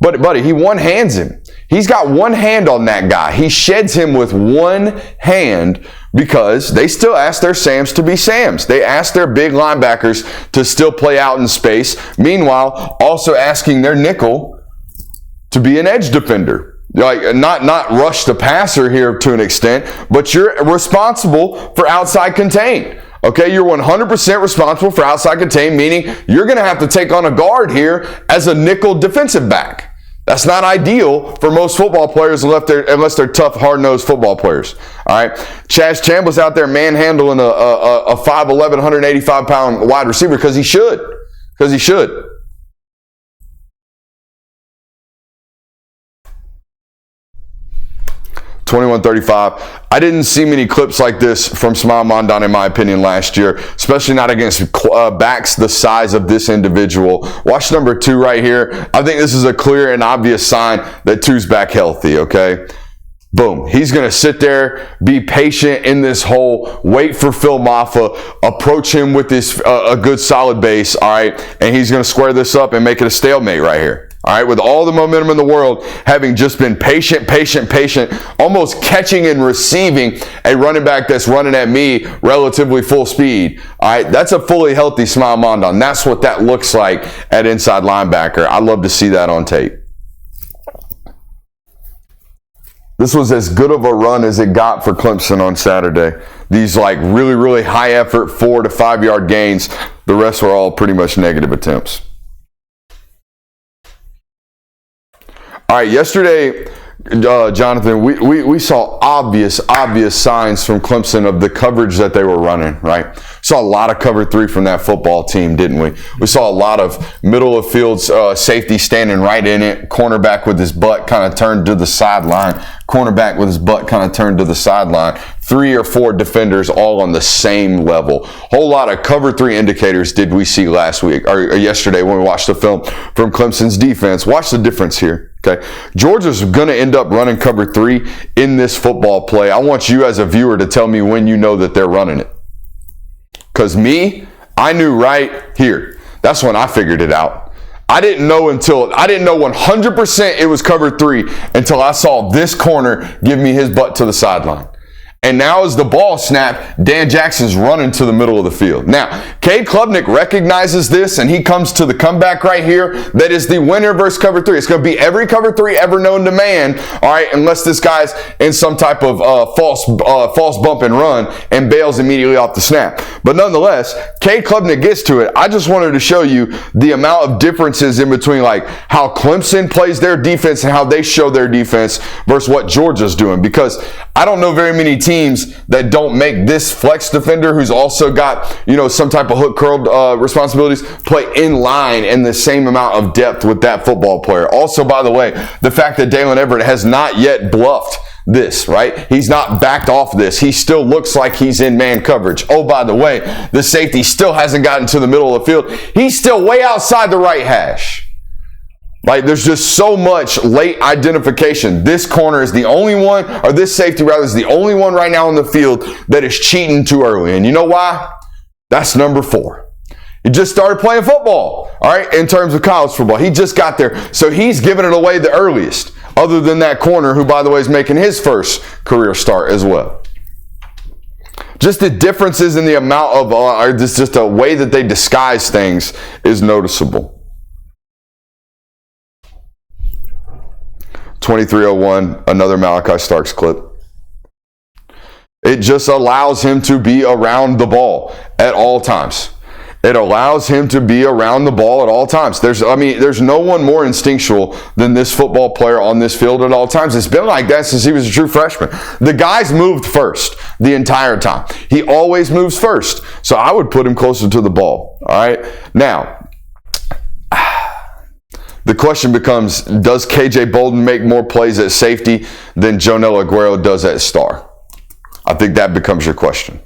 But buddy, he one-hands him. He's got one hand on that guy. He sheds him with one hand because they still ask their Sams to be Sams. They ask their big linebackers to still play out in space. Meanwhile, also asking their nickel to be an edge defender. Like, not rush the passer here to an extent, but you're responsible for outside contain. Okay, you're 100% responsible for outside contain, meaning you're going to have to take on a guard here as a nickel defensive back. That's not ideal for most football players unless they're tough, hard-nosed football players. All right, Chaz Chambliss out there manhandling a 5'11", 185-pound wide receiver because he should. 21-35. I didn't see many clips like this from Smile Mondon, in my opinion, last year, especially not against backs the size of this individual. Watch number 2 right here. I think this is a clear and obvious sign that 2's back healthy, okay? Boom. He's going to sit there, be patient in this hole, wait for Phil Maffa, approach him with this a good solid base, all right? And he's going to square this up and make it a stalemate right here. All right, with all the momentum in the world, having just been patient, almost catching and receiving a running back that's running at me relatively full speed. All right, that's a fully healthy Smile Mondon. That's what that looks like at inside linebacker. I love to see that on tape. This was as good of a run as it got for Clemson on Saturday. These like really high effort 4 to 5 yard gains. The rest were all pretty much negative attempts. All right, yesterday, Jonathan, we saw obvious signs from Clemson of the coverage that they were running, right? Saw a lot of cover 3 from that football team, didn't we? We saw a lot of middle of field safety standing right in it, cornerback with his butt kind of turned to the sideline, 3 or 4 defenders all on the same level. Whole lot of cover 3 indicators did we see last week or yesterday when we watched the film from Clemson's defense. Watch the difference here. Okay, Georgia's going to end up running cover 3 in this football play. I want you as a viewer to tell me when you know that they're running it. Because I knew right here. That's when I figured it out. I didn't know 100% it was cover 3 until I saw this corner give me his butt to the sideline. And now as the ball snapped, Dan Jackson's running to the middle of the field. Now, Cade Klubnik recognizes this, and he comes to the comeback right here. That is the winner versus cover 3. It's going to be every cover 3 ever known to man, all right, unless this guy's in some type of false bump and run and bails immediately off the snap. But nonetheless, Cade Klubnik gets to it. I just wanted to show you the amount of differences in between like how Clemson plays their defense and how they show their defense versus what Georgia's doing, because I don't know very many teams that don't make this flex defender who's also got, some type of hook curl responsibilities play in line in the same amount of depth with that football player. Also, by the way, the fact that Dalen Everett has not yet bluffed this, right? He's not backed off this. He still looks like he's in man coverage. Oh, by the way, the safety still hasn't gotten to the middle of the field. He's still way outside the right hash. Like, there's just so much late identification. This corner is the only one, or this safety rather is the only one right now on the field that is cheating too early. And you know why? That's number 4. He just started playing football, all right, in terms of college football. He just got there. So he's giving it away the earliest, other than that corner who, by the way, is making his first career start as well. Just the differences in the amount of, just a way that they disguise things is noticeable. 2301, another Malachi Starks clip. It just allows him to be around the ball at all times. It allows him to be around the ball at all times. There's no one more instinctual than this football player on this field at all times. It's been like that since he was a true freshman. The guy's moved first the entire time. He always moves first. So I would put him closer to the ball. All right. Now, the question becomes, does KJ Bolden make more plays at safety than Jonell Aguero does at star? I think that becomes your question.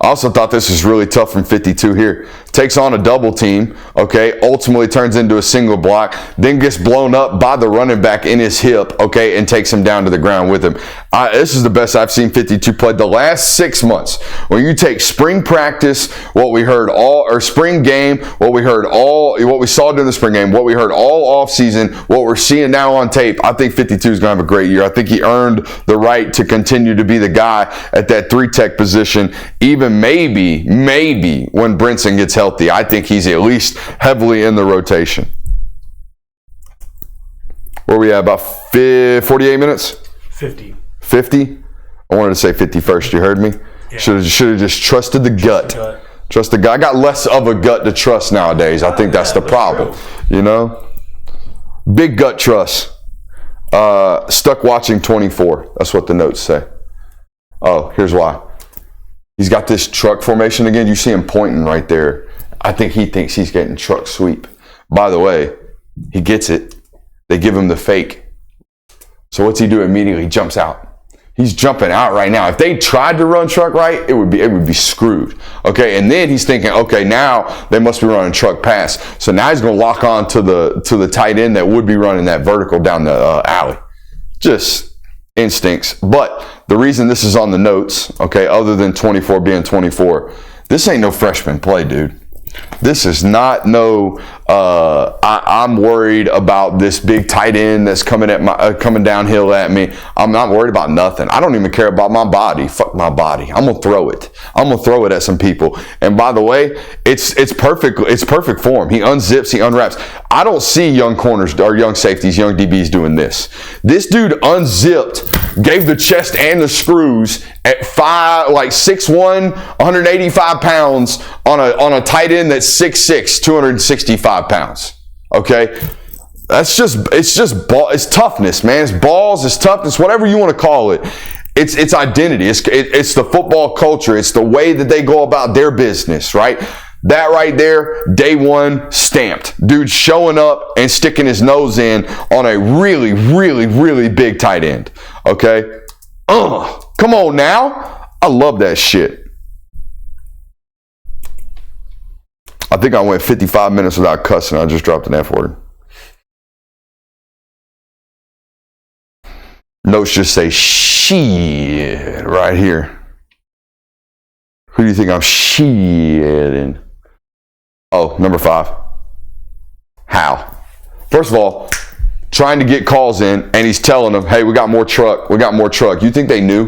I also thought this was really tough from 52 here. Takes on a double team, okay, ultimately turns into a single block, then gets blown up by the running back in his hip, okay, and takes him down to the ground with him. This is the best I've seen 52 play the last 6 months. When you take spring practice, spring game, what we saw during the spring game, what we heard all offseason, what we're seeing now on tape, I think 52 is going to have a great year. I think he earned the right to continue to be the guy at that 3-tech position, even maybe when Brinson gets healthy. I think he's at least heavily in the rotation. Where are we at? About 48 minutes? 50. 50? I wanted to say 50 first. You heard me? Yeah. Should have just trusted the gut. Trust the gut. I got less of a gut to trust nowadays. I think that's the problem. True. You know? Big gut trust. Stuck watching 24. That's what the notes say. Oh, here's why. He's got this truck formation again. You see him pointing right there. I think he thinks he's getting truck sweep. By the way, he gets it. They give him the fake. So what's he do immediately? He jumps out. He's jumping out right now. If they tried to run truck right, it would be screwed. Okay, and then he's thinking, okay, now they must be running truck pass. So now he's going to lock on to the tight end that would be running that vertical down the alley. Just instincts. But the reason this is on the notes, okay, other than 24 being 24, this ain't no freshman play, dude. This is not no, I'm worried about this big tight end that's coming downhill at me. I'm not worried about nothing. I don't even care about my body. Fuck my body. I'm going to throw it. I'm going to throw it at some people. And by the way, it's perfect. It's perfect form. He unzips, he unwraps. I don't see young corners or young safeties, young DBs doing this. This dude unzipped, gave the chest and the screws at 6'1", 185 pounds on a tight end that's 6'6", 265 pounds. Okay? It's toughness, man. It's balls, it's toughness, whatever you want to call it. It's identity. It's the football culture. It's the way that they go about their business, right? That right there, day one, stamped. Dude showing up and sticking his nose in on a really, really, really big tight end. Okay? Come on now. I love that shit. I think I went 55 minutes without cussing. I just dropped an F word. Notes just say shit right here. Who do you think I'm shitting? Oh, number 5. How? First of all, trying to get calls in, and he's telling them, hey, we got more truck. We got more truck. You think they knew?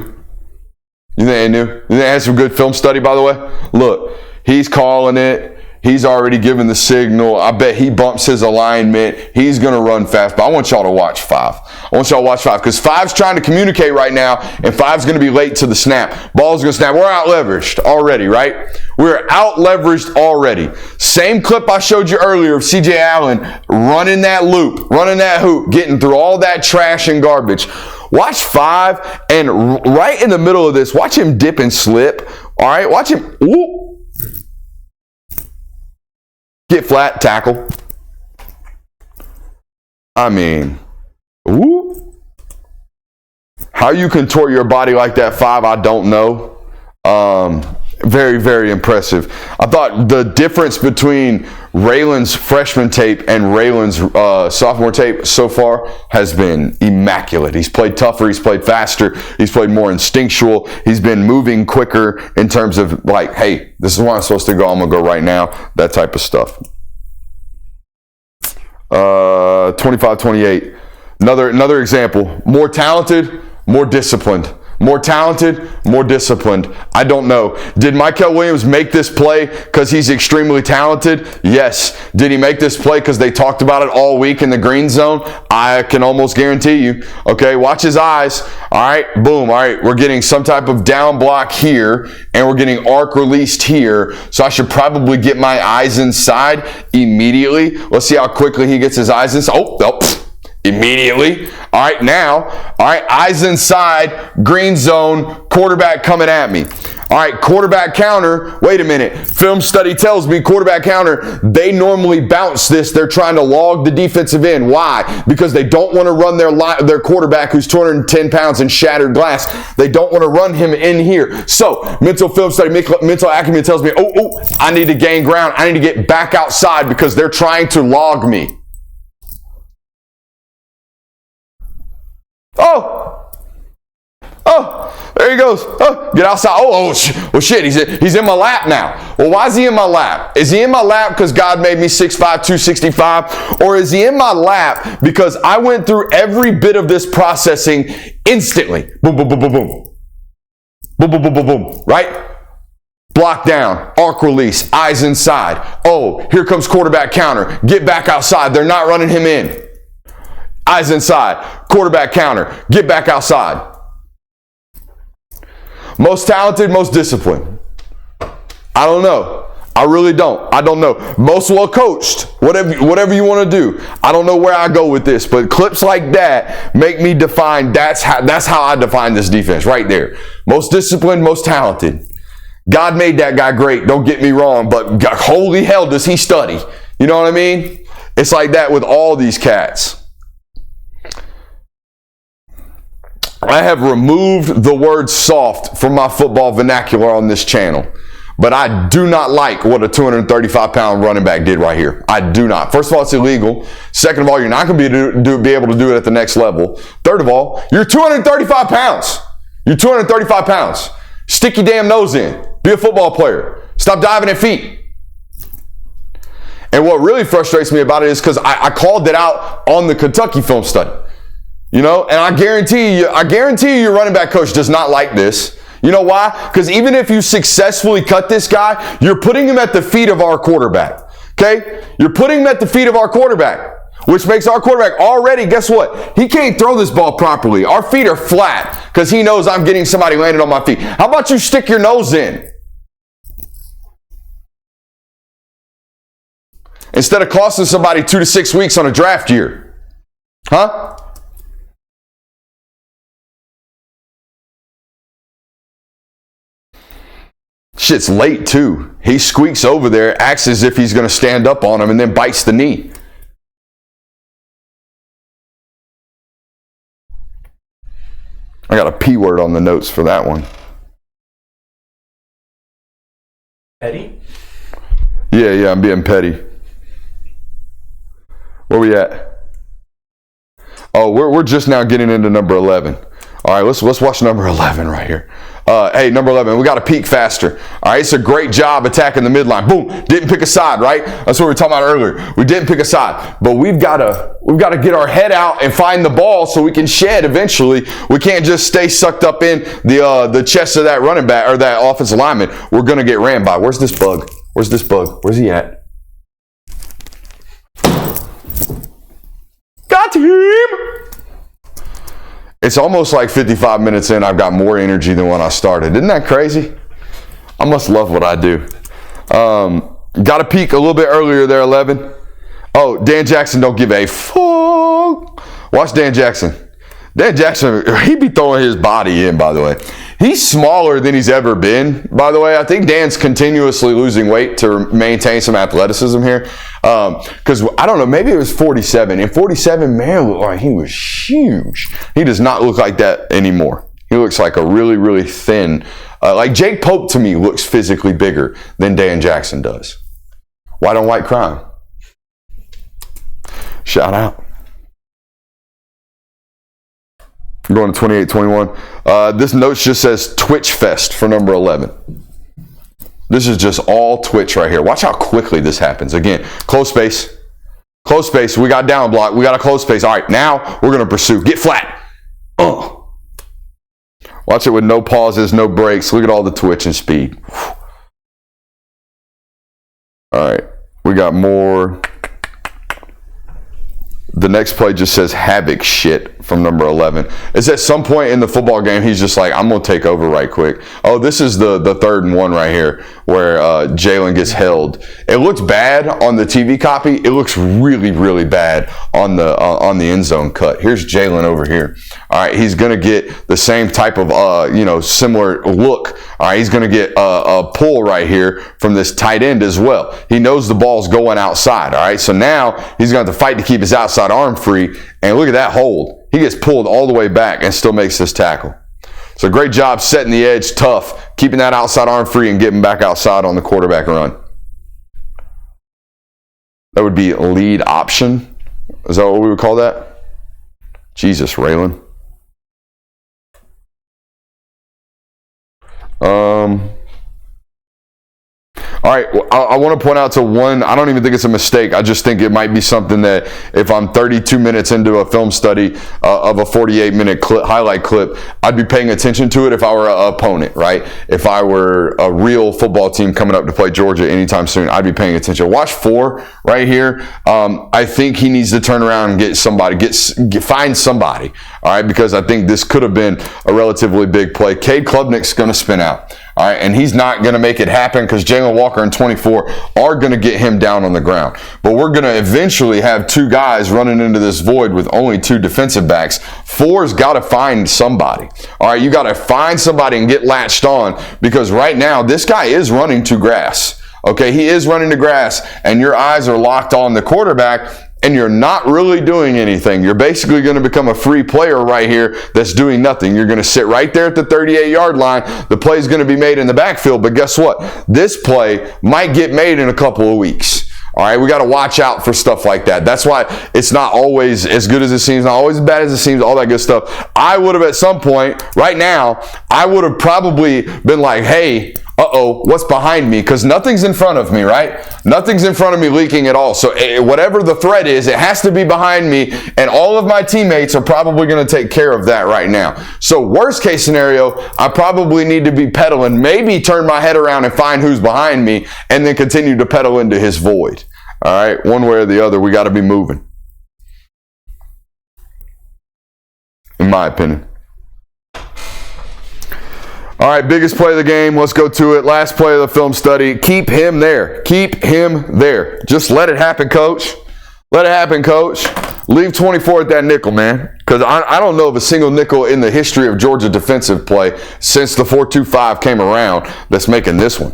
You think they knew? You think they had some good film study, by the way? Look, he's calling it. He's already given the signal. I bet he bumps his alignment. He's going to run fast. But I want y'all to watch 5. I want y'all to watch 5 because 5's trying to communicate right now, and 5's going to be late to the snap. Ball's going to snap. We're out leveraged already, right? We're out leveraged already. Same clip I showed you earlier of C.J. Allen running that loop, running that hoop, getting through all that trash and garbage. Watch 5, and right in the middle of this, watch him dip and slip. All right, watch him. Ooh. Get flat, tackle. I mean, ooh. How you contort your body like that, 5, I don't know. Very, very impressive. I thought the difference between Raylan's freshman tape and Raylan's sophomore tape so far has been immaculate. He's played tougher. He's played faster. He's played more instinctual. He's been moving quicker in terms of like, hey, this is where I'm supposed to go. I'm going to go right now. That type of stuff. 25-28. Another example. More talented, more disciplined. More talented, more disciplined. I don't know. Did Michael Williams make this play because he's extremely talented? Yes. Did he make this play because they talked about it all week in the green zone? I can almost guarantee you. Okay, watch his eyes. All right, boom. All right, we're getting some type of down block here, and we're getting arc released here. So I should probably get my eyes inside immediately. Let's see how quickly he gets his eyes inside. Immediately. All right, now, all right, eyes inside, green zone, quarterback coming at me. All right, quarterback counter. Wait a minute. Film study tells me quarterback counter, they normally bounce this. They're trying to log the defensive end. Why? Because they don't want to run their quarterback who's 210 pounds and shattered glass. They don't want to run him in here. So mental film study, mental acumen tells me, I need to gain ground. I need to get back outside because they're trying to log me. There he goes. Get outside. Well, shit. He's in my lap now. Well, why is he in my lap? Is he in my lap because God made me 6'5", 265? Or is he in my lap because I went through every bit of this processing instantly? Boom, boom, boom, boom, boom. Boom, boom, boom, boom, boom. Right? Block down, arc release, eyes inside. Oh, here comes quarterback counter. Get back outside. They're not running him in. Eyes inside, quarterback counter. Get back outside. Most talented, most disciplined. I don't know. I really don't. I don't know. Most well coached. Whatever you want to do. I don't know where I go with this, but clips like that make me define. That's how I define this defense right there. Most disciplined, most talented. God made that guy great. Don't get me wrong, but God, holy hell, does he study? You know what I mean? It's like that with all these cats. I have removed the word soft from my football vernacular on this channel, but I do not like what a 235-pound running back did right here. I do not. First of all, it's illegal. Second of all, you're not going to be able to do it at the next level. Third of all, you're 235 pounds. You're 235 pounds. Stick your damn nose in. Be a football player. Stop diving at feet. And what really frustrates me about it is because I called it out on the Kentucky film study. You know, and I guarantee you your running back coach does not like this. You know why? Because even if you successfully cut this guy, you're putting him at the feet of our quarterback. Okay? You're putting him at the feet of our quarterback, which makes our quarterback already, guess what? He can't throw this ball properly. Our feet are flat because he knows I'm getting somebody landed on my feet. How about you stick your nose in? Instead of costing somebody 2 to 6 weeks on a draft year. Huh? Shit's late too. He squeaks over there, acts as if he's going to stand up on him, and then bites the knee. I got a P word on the notes for that one. Petty? Yeah, I'm being petty. Where we at? Oh, we're just now getting into number 11. All right, let's watch number 11 right here. Hey, number 11, we got to peak faster. All right, it's a great job attacking the midline. Boom, didn't pick a side, right? That's what we were talking about earlier. We didn't pick a side, but we've got to get our head out and find the ball so we can shed eventually. We can't just stay sucked up in the chest of that running back or that offensive lineman. We're gonna get ran by. Where's this bug? Where's this bug? Where's he at? Got him! It's almost like 55 minutes in, I've got more energy than when I started. Isn't that crazy? I must love what I do. Got to peak a little bit earlier there, 11. Oh, Dan Jackson don't give a fuck. Watch Dan Jackson. Dan Jackson, he be throwing his body in, by the way. He's smaller than he's ever been, by the way. I think Dan's continuously losing weight to maintain some athleticism here. Because, I don't know, maybe it was 47. And 47, man, looked like he was huge. He does not look like that anymore. He looks like a really, really thin. Like Jake Pope, to me, looks physically bigger than Dan Jackson does. White on white crime. Shout out. Going to 28-21. This note just says Twitch Fest for number 11. This is just all Twitch right here. Watch how quickly this happens. Again, close space. Close space. We got down block. We got a close space. All right, now we're going to pursue. Get flat. Watch it with no pauses, no breaks. Look at all the twitch and speed. All right, we got more. The next play just says havoc shit from number 11. It's at some point in the football game, he's just like, I'm going to take over right quick. Oh, this is the 3rd and 1 right here. where Jalen gets held. It looks bad on the TV copy. It looks really, really bad on the end zone cut. Here's Jalen over here. All right, he's going to get the same type of, similar look. All right, he's going to get a pull right here from this tight end as well. He knows the ball's going outside. All right, so now he's going to have to fight to keep his outside arm free. And look at that hold. He gets pulled all the way back and still makes this tackle. So great job setting the edge tough, keeping that outside arm free and getting back outside on the quarterback run. That would be lead option. Is that what we would call that? Jesus, Raylan. All right, I want to point out to one, I don't even think it's a mistake. I just think it might be something that if I'm 32 minutes into a film study of a 48-minute highlight clip, I'd be paying attention to it if I were an opponent, right? If I were a real football team coming up to play Georgia anytime soon, I'd be paying attention. Watch 4 right here. I think he needs to turn around and get somebody, find somebody, all right? Because I think this could have been a relatively big play. Cade Klubnik's going to spin out. All right, and he's not going to make it happen because Jalen Walker and 24 are going to get him down on the ground. But we're going to eventually have 2 guys running into this void with only 2 defensive backs. 4's got to find somebody. All right, you got to find somebody and get latched on because right now this guy is running to grass. Okay, he is running to grass and your eyes are locked on the quarterback and you're not really doing anything. You're basically going to become a free player right here that's doing nothing. You're going to sit right there at the 38-yard line. The play is going to be made in the backfield, but guess what? This play might get made in a couple of weeks. All right, we got to watch out for stuff like that. That's why it's not always as good as it seems, not always as bad as it seems, all that good stuff. I would have at some point, right now, I would have probably been like, hey, what's behind me? Because nothing's in front of me, right? Nothing's in front of me leaking at all. So whatever the threat is, it has to be behind me. And all of my teammates are probably going to take care of that right now. So worst case scenario, I probably need to be pedaling, maybe turn my head around and find who's behind me and then continue to pedal into his void. All right, one way or the other, we got to be moving. In my opinion. All right, biggest play of the game. Let's go to it. Last play of the film study. Keep him there. Keep him there. Just let it happen, coach. Let it happen, coach. Leave 24 at that nickel, man. Because I don't know of a single nickel in the history of Georgia defensive play since the 4-2-5 came around that's making this one.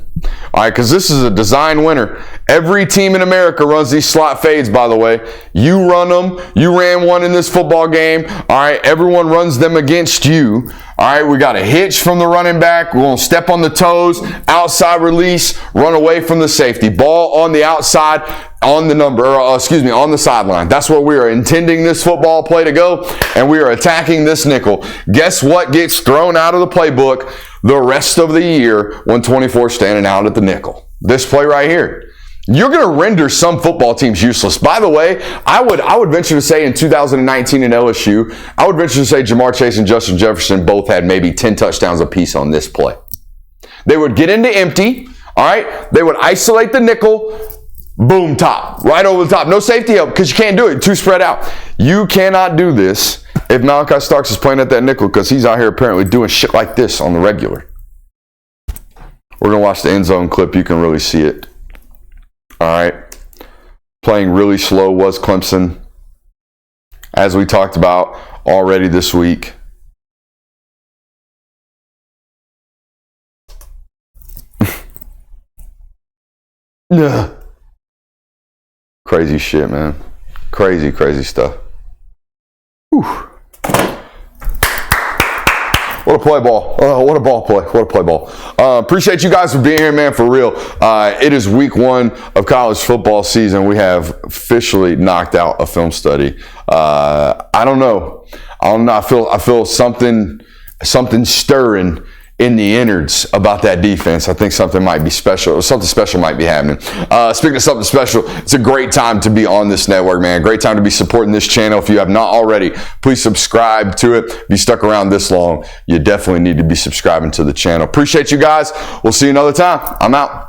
All right, because this is a design winner. Every team in America runs these slot fades, by the way. You run them. You ran one in this football game. All right, everyone runs them against you. All right, we got a hitch from the running back. We're going to step on the toes, outside release, run away from the safety. Ball on the outside, on the sideline. That's where we are intending this football play to go, and we are attacking this nickel. Guess what gets thrown out of the playbook the rest of the year when 24 standing out at the nickel? This play right here. You're going to render some football teams useless. By the way, I would venture to say in 2019 in LSU, I would venture to say Jamar Chase and Justin Jefferson both had maybe 10 touchdowns apiece on this play. They would get into empty, all right? They would isolate the nickel, boom, top, right over the top. No safety help because you can't do it. Too spread out. You cannot do this if Malachi Starks is playing at that nickel because he's out here apparently doing shit like this on the regular. We're going to watch the end zone clip. You can really see it. All right. Playing really slow was Clemson, as we talked about already this week. Crazy shit, man. Crazy, crazy stuff. Whew. What a play ball. Oh, what a ball play. What a play ball. Appreciate you guys for being here, man, for real. It is week 1 of college football season. We have officially knocked out a film study. I don't know. I feel something stirring in the innards about that defense. I think something might be special. Something special might be happening. Speaking of something special, it's a great time to be on this network, man. Great time to be supporting this channel. If you have not already, please subscribe to it. If you stuck around this long, you definitely need to be subscribing to the channel. Appreciate you guys. We'll see you another time. I'm out.